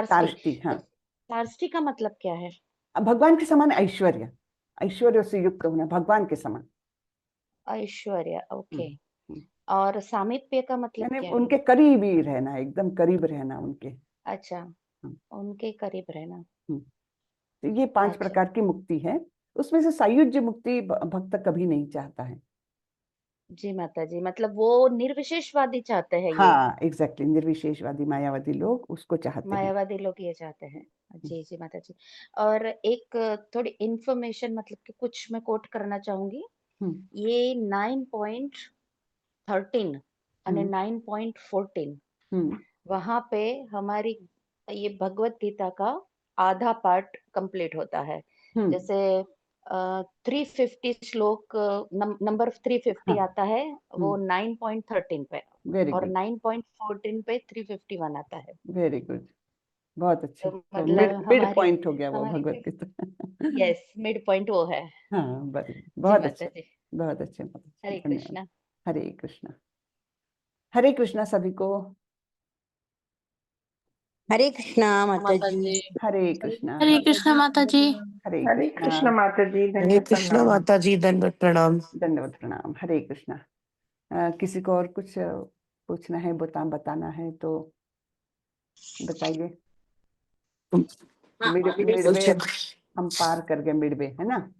सार्ष्टी। हाँ, सारष्टी का मतलब क्या है? अब भगवान के समान ऐश्वर्य, ऐश्वर्य से युक्त होना, भगवान के समान। ऐश्वर्य, ओके। हम्म। और सामीप्य का मतलब यानी क्या है? उनके करीब ही रहना, एकदम करीब रहना उनके। अच्छा, हम्म, उनके करीब रहना। हम्म। तो ये 5 अच्छा, प्रकार की मुक्ति है, उसमें से सायुज्य मुक्ति भक्त कभी नहीं चाहता है। जी माता जी, मतलब वो निर्विशेषवादी चाहते हैं ये। हाँ, एग्जैक्टली, निर्विशेषवादी मायावादी लोग उसको चाहते हैं। मायावादी लोग ये चाहते हैं। जी जी माता जी। और एक थोड़ी इंफॉर्मेशन, मतलब कि कुछ मैं कोट करना चाहूंगी। हम्म, ये 9.13 અને हम्म, 9.14 हम्म, वहां पे हमारी ये भगवत गीता का आधा पार्ट कंप्लीट होता है। हम्म। जैसे 350 श्लोक, नंबर 350 हाँ, आता है, वो 9.13 पे, वेरी और गुड, 9.14 पे 351 आता है। वेरी गुड, बहुत अच्छे। तो तो मिड मतलब मिड हमारी पॉइंट हो गया वो हमारी Bhagavad Gita. Yes, mid point वो है। हाँ, जी बहुत माता अच्छे, जी। बहुत अच्छे, बहुत अच्छे, हरे धन्यवाद। कृष्णा। हरे कृष्णा, हरे कृष्णा सभी को। हरे कृष्णा माता माता जी। जी। हरे कृष्णा, हरे कृष्ण माता जी। हरे हरे कृष्णा, कृष्ण माता जी, हरे धन्यवाद कृष्ण प्रणाम। माता जी, दंडवत प्रणाम। दंडवत प्रणाम, हरे कृष्णा। किसी को और कुछ पूछना है, बताना है तो बताइए। मिडवे हम पार कर गए, मिडवे, है ना।